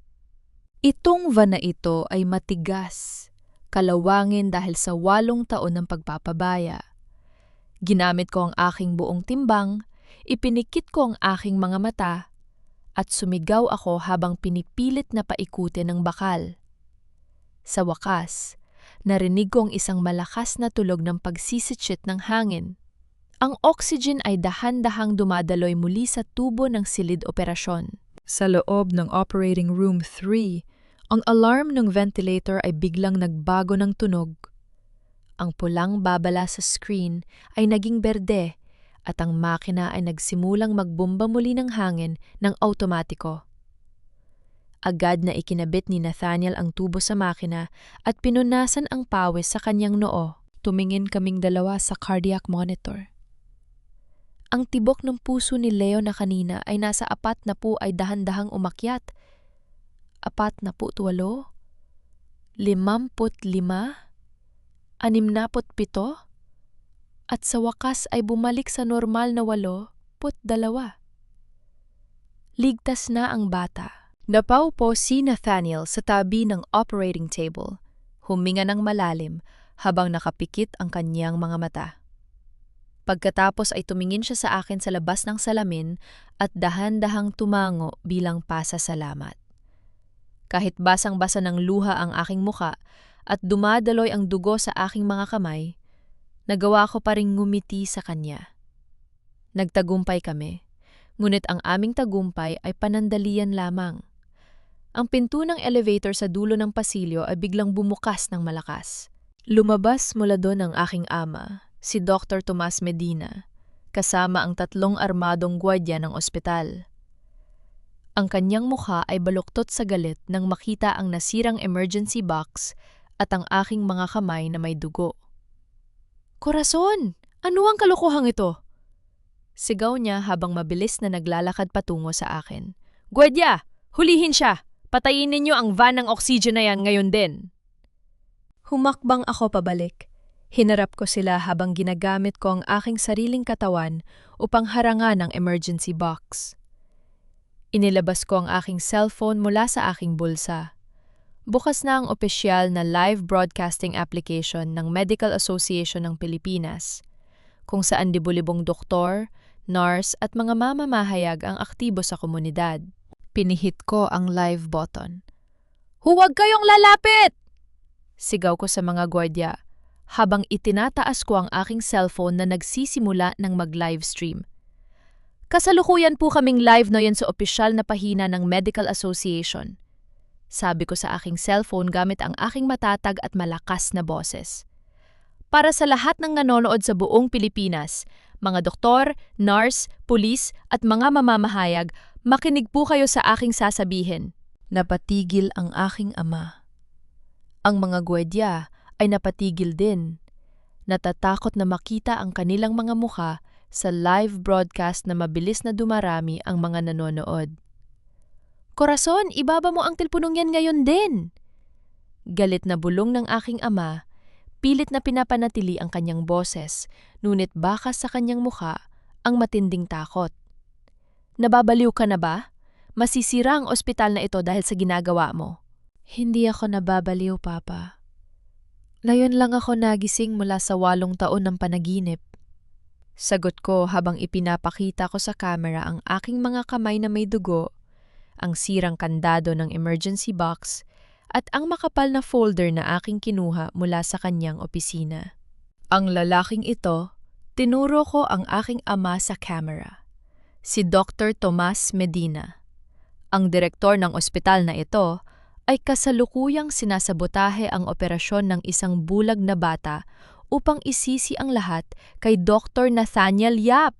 Itong van na ito ay matigas, kalawangin dahil sa 8 taon ng pagpapabaya. Ginamit ko ang aking buong timbang, ipinikit ko ang aking mga mata, at sumigaw ako habang pinipilit na paikutin ng bakal. Sa wakas, narinig ko ang isang malakas na tulog ng pagsisitsit ng hangin. Ang oxygen ay dahan-dahang dumadaloy muli sa tubo ng silid operasyon. Sa loob ng Operating Room 3, ang alarm ng ventilator ay biglang nagbago ng tunog. Ang pulang babala sa screen ay naging berde at ang makina ay nagsimulang magbomba muli ng hangin ng automatiko. Agad na ikinabit ni Nathaniel ang tubo sa makina at pinunasan ang pawis sa kanyang noo. Tumingin kaming dalawa sa cardiac monitor. Ang tibok ng puso ni Leo na kanina ay nasa 40 ay dahan-dahang umakyat. 48, 55, 67, at sa wakas ay bumalik sa normal na 82. Ligtas na ang bata. Napaupo si Nathaniel sa tabi ng operating table, huminga ng malalim habang nakapikit ang kanyang mga mata. Pagkatapos ay tumingin siya sa akin sa labas ng salamin at dahan-dahang tumango bilang pasasalamat. Kahit basang-basa ng luha ang aking muka at dumadaloy ang dugo sa aking mga kamay, nagawa ko pa ring ngumiti sa kanya. Nagtagumpay kami, ngunit ang aming tagumpay ay panandalian lamang. Ang pinto ng elevator sa dulo ng pasilyo ay biglang bumukas ng malakas. Lumabas mula doon ang aking ama, si Dr. Tomas Medina, kasama ang 3 armadong gwardiya ng ospital. Ang kanyang mukha ay baluktot sa galit nang makita ang nasirang emergency box at ang aking mga kamay na may dugo. "Korason! Ano ang kalokohang ito?" Sigaw niya habang mabilis na naglalakad patungo sa akin. "Gwardiya! Hulihin siya! Patayin ninyo ang van ng oxygen na yan ngayon din!" Humakbang ako pabalik. Hinarap ko sila habang ginagamit ko ang aking sariling katawan upang harangan ang emergency box. Inilabas ko ang aking cellphone mula sa aking bulsa. Bukas na ang opisyal na live broadcasting application ng Medical Association ng Pilipinas, kung saan libu-libong doktor, nurse at mga mamamahayag ang aktibo sa komunidad. Pinihit ko ang live button. "Huwag kayong lalapit!" Sigaw ko sa mga gwardiya habang itinataas ko ang aking cellphone na nagsisimula ng mag-live stream. "Kasalukuyan po kaming live ngayon sa opisyal na pahina ng Medical Association," sabi ko sa aking cellphone gamit ang aking matatag at malakas na boses. "Para sa lahat ng nanonood sa buong Pilipinas, Mga doktor, nurse, pulis at mga mamamahayag, makinig po kayo sa aking sasabihin. Napatigil ang aking ama. Ang mga gwardya ay napatigil din. Natatakot na makita ang kanilang mga mukha sa live broadcast na mabilis na dumarami ang mga nanonood. Korason, ibaba mo ang tilpunong yan ngayon din! Galit na bulong ng aking ama, pilit na pinapanatili ang kanyang boses, ngunit bakas sa kanyang mukha ang matinding takot. Nababaliw ka na ba? Masisira ang ospital na ito dahil sa ginagawa mo. Hindi ako nababaliw, Papa. Ngayon lang ako nagising mula sa 8 taon ng panaginip. Sagot ko habang ipinapakita ko sa camera ang aking mga kamay na may dugo, ang sirang kandado ng emergency box, at ang makapal na folder na aking kinuha mula sa kanyang opisina. Ang lalaking ito, tinuro ko ang aking ama sa camera. Si Dr. Tomas Medina. Ang direktor ng ospital na ito ay kasalukuyang sinasabotahe ang operasyon ng isang bulag na bata upang isisi ang lahat kay Dr. Nathaniel Yap.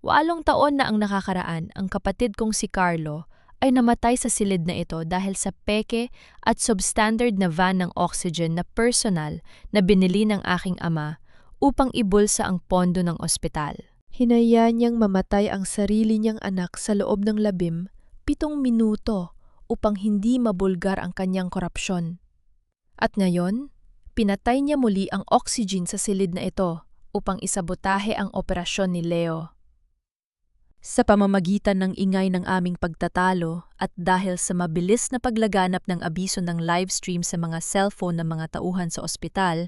8 taon na ang nakakaraan, ang kapatid kong si Carlo ay namatay sa silid na ito dahil sa peke at substandard na van ng oxygen na personal na binili ng aking ama upang ibulsa ang pondo ng ospital. Hinaya niyang mamatay ang sarili niyang anak sa loob ng 7 minuto upang hindi mabulgar ang kanyang korupsyon. At ngayon, pinatay niya muli ang oxygen sa silid na ito upang isabotahe ang operasyon ni Leo. Sa pamamagitan ng ingay ng aming pagtatalo at dahil sa mabilis na paglaganap ng abiso ng livestream sa mga cellphone ng mga tauhan sa ospital,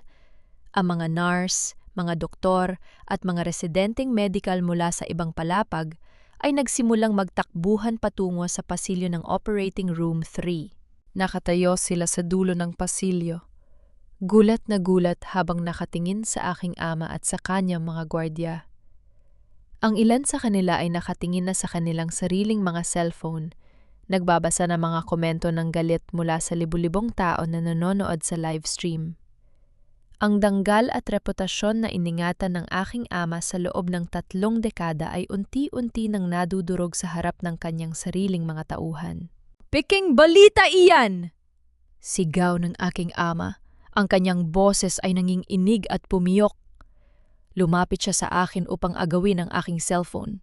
ang mga nurse, mga doktor at mga residenteng medical mula sa ibang palapag ay nagsimulang magtakbuhan patungo sa pasilyo ng Operating Room 3. Nakatayo sila sa dulo ng pasilyo. Gulat na gulat habang nakatingin sa aking ama at sa kanyang mga gwardya. Ang ilan sa kanila ay nakatingin na sa kanilang sariling mga cellphone, nagbabasa ng mga komento ng galit mula sa libu-libong tao na nanonood sa livestream. Ang danggal at reputasyon na iningatan ng aking ama sa loob ng 3 dekada ay unti-unti nang nadudurog sa harap ng kanyang sariling mga tauhan. Piking balita iyan! Sigaw ng aking ama. Ang kanyang boses ay nanginginig at pumiyok. Lumapit siya sa akin upang agawin ang aking cellphone.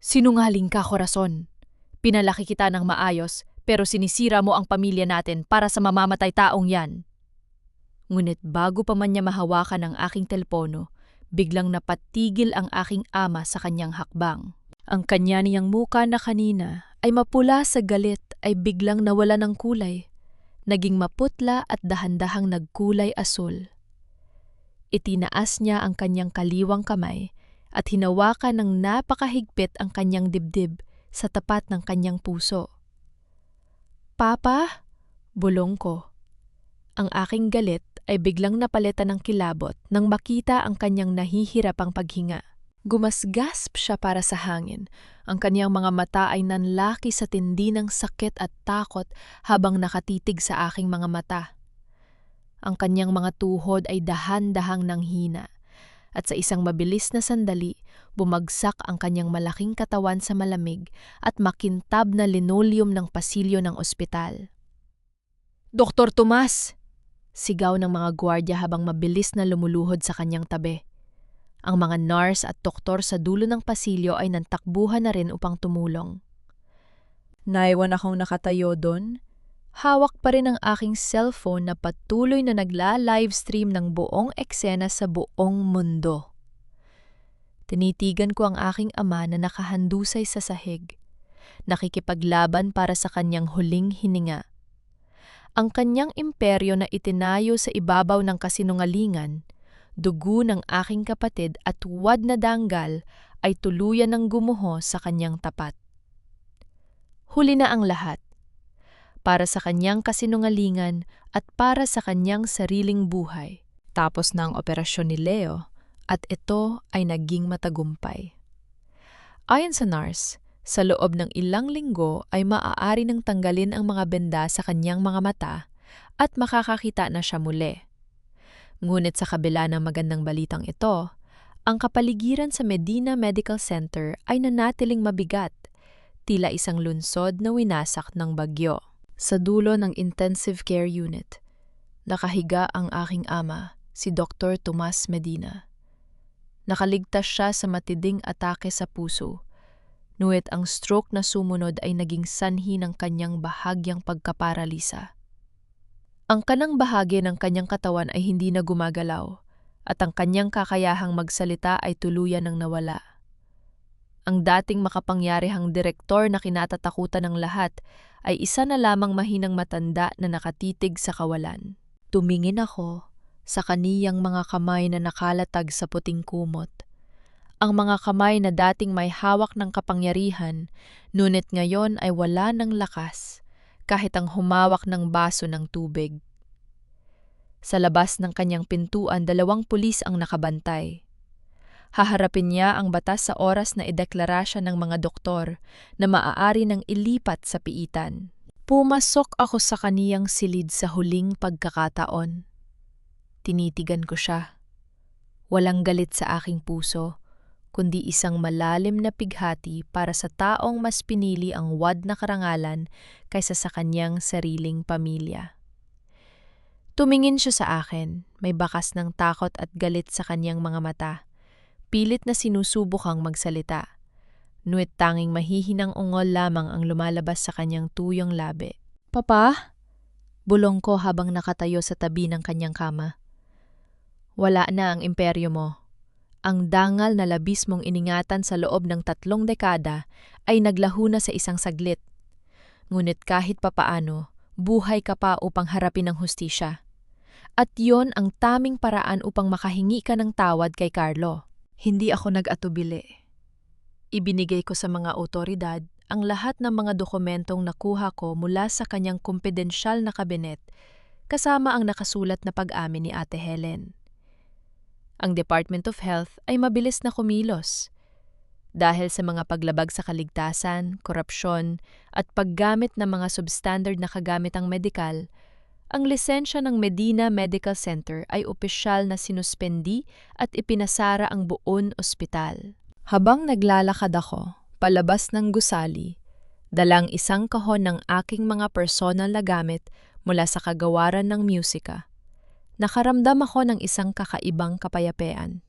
Sinungaling ka, Corazon. Pinalaki kita ng maayos pero sinisira mo ang pamilya natin para sa mamamatay taong yan. Ngunit bago pa man niya mahawakan ang aking telepono, biglang napatigil ang aking ama sa kanyang hakbang. Ang kanya niyang muka na kanina ay mapula sa galit ay biglang nawala ng kulay. Naging maputla at dahan-dahang nagkulay asul. Itinaas niya ang kanyang kaliwang kamay at hinawakan ng napakahigpit ang kanyang dibdib sa tapat ng kanyang puso. Papa, bulong ko. Ang aking galit ay biglang napalitan ng kilabot nang makita ang kanyang nahihirapang paghinga. Gumasgasp siya para sa hangin. Ang kanyang mga mata ay nanlaki sa tindi ng sakit at takot habang nakatitig sa aking mga mata. Ang kanyang mga tuhod ay dahan-dahang nanghina. At sa isang mabilis na sandali, bumagsak ang kanyang malaking katawan sa malamig at makintab na linoleum ng pasilyo ng ospital. Dr. Tomas! Sigaw ng mga gwardya habang mabilis na lumuluhod sa kanyang tabi. Ang mga nurse at doktor sa dulo ng pasilyo ay nantakbuhan na rin upang tumulong. Naiwan akong nakatayo doon. Hawak pa rin ang aking cellphone na patuloy na nagla-livestream ng buong eksena sa buong mundo. Tinitigan ko ang aking ama na nakahandusay sa sahig, nakikipaglaban para sa kanyang huling hininga. Ang kanyang imperyo na itinayo sa ibabaw ng kasinungalingan, dugo ng aking kapatid at tuwad na danggal ay tuluyan ng gumuho sa kanyang tapat. Huli na ang lahat. Para sa kanyang kasinungalingan at para sa kanyang sariling buhay. Tapos na ang operasyon ni Leo at ito ay naging matagumpay. Ayon sa nurse, sa loob ng ilang linggo ay maaari nang tanggalin ang mga benda sa kanyang mga mata at makakakita na siya muli. Ngunit sa kabila ng magandang balitang ito, Ang kapaligiran sa Medina Medical Center ay nanatiling mabigat, tila isang lunsod na winasak ng bagyo. Sa dulo ng intensive care unit, nakahiga ang aking ama, si Dr. Tomas Medina. Nakaligtas siya sa matinding atake sa puso, ngunit ang stroke na sumunod ay naging sanhi ng kanyang bahagyang pagkaparalisa. Ang kanang bahagi ng kanyang katawan ay hindi na gumagalaw, at ang kanyang kakayahang magsalita ay tuluyan ng nawala. Ang dating makapangyarihang direktor na kinatatakutan ng lahat ay isa na lamang mahinang matanda na nakatitig sa kawalan. Tumingin ako sa kaniyang mga kamay na nakalatag sa puting kumot. Ang mga kamay na dating may hawak ng kapangyarihan, ngunit ngayon ay wala ng lakas, kahit ang humawak ng baso ng tubig. Sa labas ng kanyang pintuan, 2 pulis ang nakabantay. Haharapin niya ang batas sa oras na ideklara siya ng mga doktor na maaari nang ilipat sa piitan. Pumasok ako sa kaniyang silid sa huling pagkakataon. Tinitigan ko siya. Walang galit sa aking puso, kundi isang malalim na pighati para sa taong mas pinili ang wad na karangalan kaysa sa kanyang sariling pamilya. Tumingin siya sa akin, may bakas ng takot at galit sa kanyang mga mata. Pilit na sinusubukang magsalita, ngunit tanging mahihinang ungol lamang ang lumalabas sa kanyang tuyong labi. "Papa?" Bulong ko habang nakatayo sa tabi ng kanyang kama. Wala na ang imperyo mo. Ang dangal na labis mong iningatan sa loob ng 3 dekada ay naglaho na sa isang saglit. Ngunit kahit papaano, buhay ka pa upang harapin ang hustisya. At yon ang taming paraan upang makahingi ka ng tawad kay Carlo. Hindi ako nag-atubili. Ibinigay ko sa mga otoridad ang lahat ng mga dokumentong nakuha ko mula sa kanyang kumpidensyal na kabinet, kasama ang nakasulat na pag-amin ni Ate Helen. Ang Department of Health ay mabilis na kumilos. Dahil sa mga paglabag sa kaligtasan, korupsyon, at paggamit ng mga substandard na kagamitang medikal, ang lisensya ng Medina Medical Center ay opisyal na sinuspendi at ipinasara ang buong ospital. Habang naglalakad ako, palabas ng gusali, dalang isang kahon ng aking mga personal na gamit mula sa kagawaran ng musika, nakaramdam ako ng isang kakaibang kapayapean.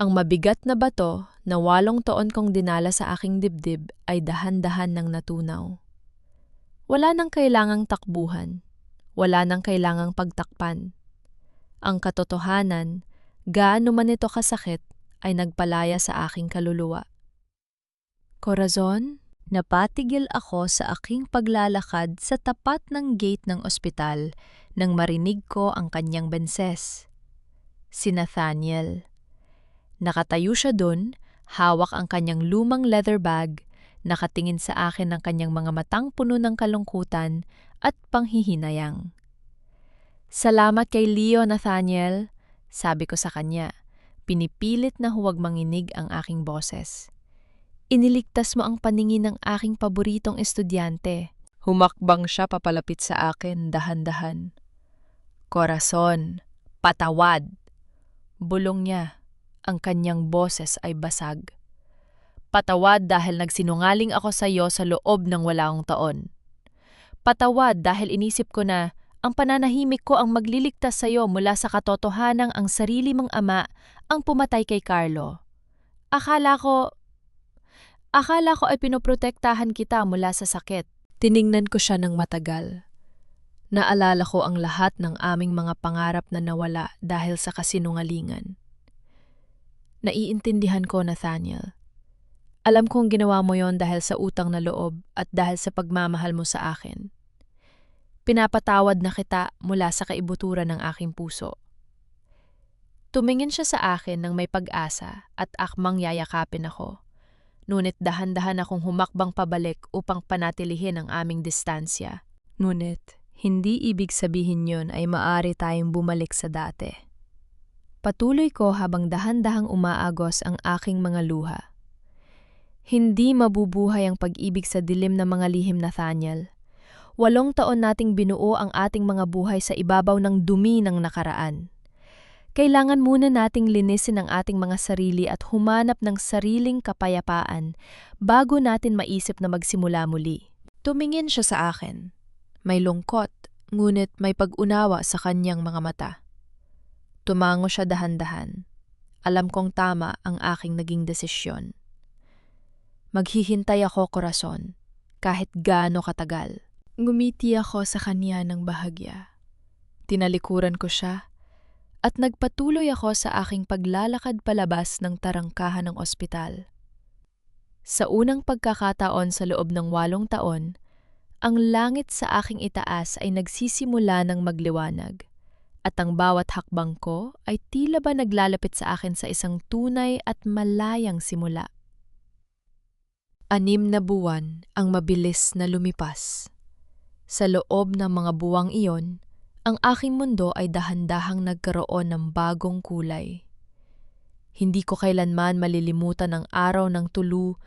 Ang mabigat na bato na 8 taon kong dinala sa aking dibdib ay dahan-dahan nang natunaw. Wala nang kailangang takbuhan. Wala nang kailangang pagtakpan. Ang katotohanan, gaano man ito kasakit, ay nagpalaya sa aking kaluluwa. Corazon, napatigil ako sa aking paglalakad sa tapat ng gate ng ospital nang marinig ko ang kanyang benses. Si Nathaniel. Nakatayo siya doon, hawak ang kanyang lumang leather bag, nakatingin sa akin ng kanyang mga matang puno ng kalungkutan at panghihinayang. "Salamat kay Leo, Nathaniel," sabi ko sa kanya. Pinipilit na huwag manginig ang aking boses. "Iniligtas mo ang paningin ng aking paboritong estudyante." Humakbang siya papalapit sa akin dahan-dahan. "Corazon, patawad!" Bulong niya. Ang kanyang boses ay basag. "Patawad dahil nagsinungaling ako sa iyo sa loob ng 8 taon. Patawad dahil inisip ko na ang pananahimik ko ang magliligtas sa iyo mula sa katotohanang ang sarili mong ama ang pumatay kay Carlo. Akala ko ay pinoprotektahan kita mula sa sakit." Tiningnan ko siya ng matagal. Naalala ko ang lahat ng aming mga pangarap na nawala dahil sa kasinungalingan. "Naiintindihan ko, Nathaniel. Alam kong ginawa mo yon dahil sa utang na loob at dahil sa pagmamahal mo sa akin. Pinapatawad na kita mula sa kaibuturan ng aking puso." Tumingin siya sa akin ng may pag-asa at akmang yayakapin ako. Ngunit dahan-dahan akong humakbang pabalik upang panatilihin ang aming distansya. Ngunit hindi ibig sabihin yon ay maaari tayong bumalik sa dati. Patuloy ko habang dahan-dahang umaagos ang aking mga luha. Hindi mabubuhay ang pag-ibig sa dilim ng mga lihim, Nathaniel. 8 taon nating binuo ang ating mga buhay sa ibabaw ng dumi ng nakaraan. Kailangan muna nating linisin ang ating mga sarili at humanap ng sariling kapayapaan bago natin maisip na magsimula muli. Tumingin siya sa akin. May lungkot, ngunit may pag-unawa sa kanyang mga mata. Tumango siya dahan-dahan. Alam kong tama ang aking naging desisyon. Maghihintay ako, korason, kahit gaano katagal. Ngumiti ako sa kanya ng bahagya. Tinalikuran ko siya at nagpatuloy ako sa aking paglalakad palabas ng tarangkahan ng ospital. Sa unang pagkakataon sa loob ng 8 taon, ang langit sa aking itaas ay nagsisimula ng magliwanag, at ang bawat hakbang ko ay tila ba naglalapit sa akin sa isang tunay at malayang simula. 6 na buwan ang mabilis na lumipas. Sa loob ng mga buwang iyon, ang aking mundo ay dahan-dahang nagkaroon ng bagong kulay. Hindi ko kailanman malilimutan ang araw ng tulu,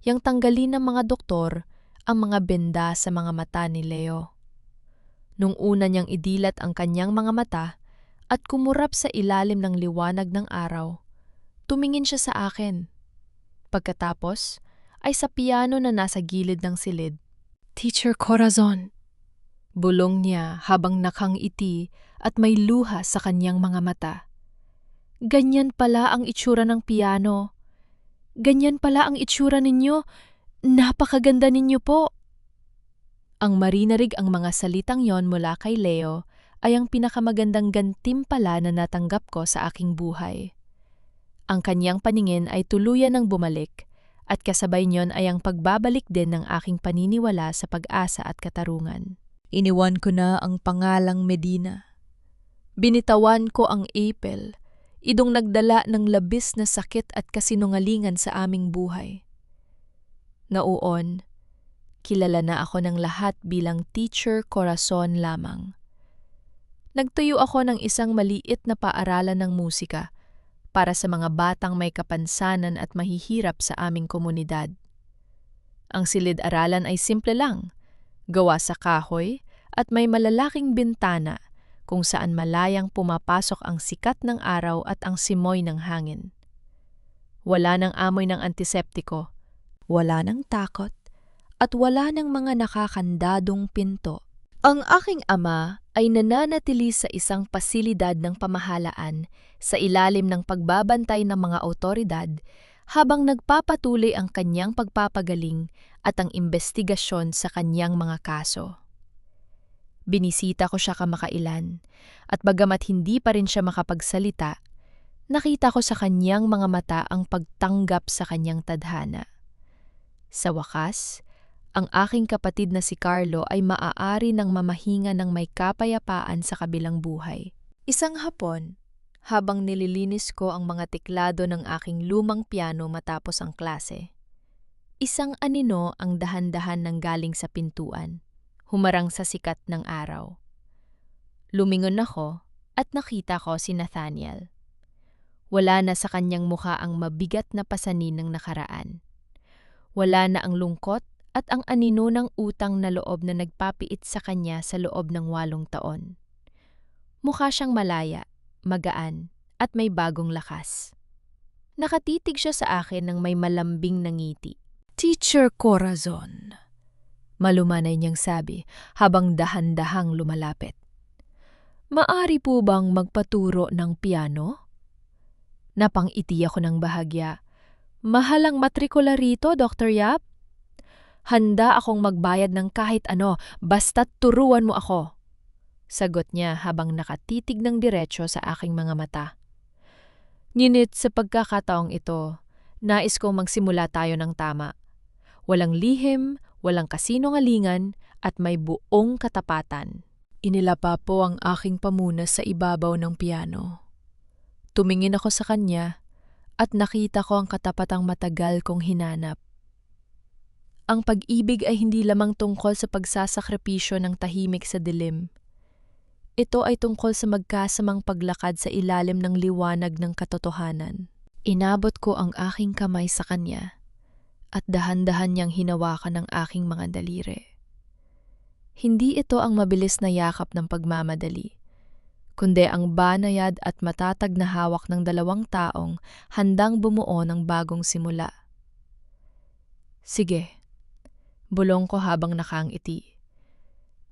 yang tanggalin ng mga doktor ang mga benda sa mga mata ni Leo. Nung una niyang idilat ang kanyang mga mata at kumurap sa ilalim ng liwanag ng araw, tumingin siya sa akin. Pagkatapos ay sa piano na nasa gilid ng silid. "Teacher Corazon," bulong niya habang nakangiti at may luha sa kanyang mga mata. "Ganyan pala ang itsura ng piano. Ganyan pala ang itsura ninyo. Napakaganda ninyo po." Ang marinarig ang mga salitang yon mula kay Leo ay ang pinakamagandang gantimpala na natanggap ko sa aking buhay. Ang kanyang paningin ay tuluyan ng bumalik at kasabay niyon ay ang pagbabalik din ng aking paniniwala sa pag-asa at katarungan. Iniwan ko na ang pangalang Medina. Binitawan ko ang April, idong nagdala ng labis na sakit at kasinungalingan sa aming buhay. Nauon, kilala na ako ng lahat bilang Teacher Corazon lamang. Nagtayo ako ng isang maliit na paaralan ng musika para sa mga batang may kapansanan at mahihirap sa aming komunidad. Ang silid-aralan ay simple lang, gawa sa kahoy at may malalaking bintana kung saan malayang pumapasok ang sikat ng araw at ang simoy ng hangin. Wala ng amoy ng antiseptiko, wala ng takot, at wala ng mga nakakandadong pinto. Ang aking ama ay nananatili sa isang pasilidad ng pamahalaan sa ilalim ng pagbabantay ng mga awtoridad habang nagpapatuloy ang kanyang pagpapagaling at ang imbestigasyon sa kanyang mga kaso. Binisita ko siya kamakailan at bagamat hindi pa rin siya makapagsalita, nakita ko sa kanyang mga mata ang pagtanggap sa kanyang tadhana. Sa wakas, ang aking kapatid na si Carlo ay maaari ng mamahinga ng may kapayapaan sa kabilang buhay. Isang hapon, habang nililinis ko ang mga teklado ng aking lumang piano matapos ang klase, isang anino ang dahan-dahan nang galing sa pintuan, humarang sa sikat ng araw. Lumingon ako at nakita ko si Nathaniel. Wala na sa kanyang mukha ang mabigat na pasanin ng nakaraan. Wala na ang lungkot at ang anino ng utang na loob na nagpapiit sa kanya sa loob ng 8 taon. Mukha siyang malaya, magaan, at may bagong lakas. Nakatitig siya sa akin ng may malambing na ngiti. "Teacher Corazon," malumanay niyang sabi habang dahan-dahang lumalapit. "Maari po bang magpaturo ng piano?" Napangiti ako ng bahagya. "Mahal ang matrikula rito, Dr. Yap. Handa akong magbayad ng kahit ano, basta't turuan mo ako," sagot niya habang nakatitig ng diretso sa aking mga mata. Ngunit sa pagkakataong ito, nais kong magsimula tayo ng tama. Walang lihim, walang kasinungalingan, at may buong katapatan. Inilapa po ang aking pamunas sa ibabaw ng piano. Tumingin ako sa kanya at nakita ko ang katapatang matagal kong hinanap. Ang pag-ibig ay hindi lamang tungkol sa pagsasakripisyo ng tahimik sa dilim. Ito ay tungkol sa magkasamang paglakad sa ilalim ng liwanag ng katotohanan. Inabot ko ang aking kamay sa kanya at dahan-dahan niyang hinawakan ang aking mga daliri. Hindi ito ang mabilis na yakap ng pagmamadali, kundi ang banayad at matatag na hawak ng dalawang taong handang bumuo ng bagong simula. Sige, bulong ko habang nakaangiti.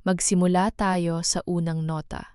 Magsimula tayo sa unang nota.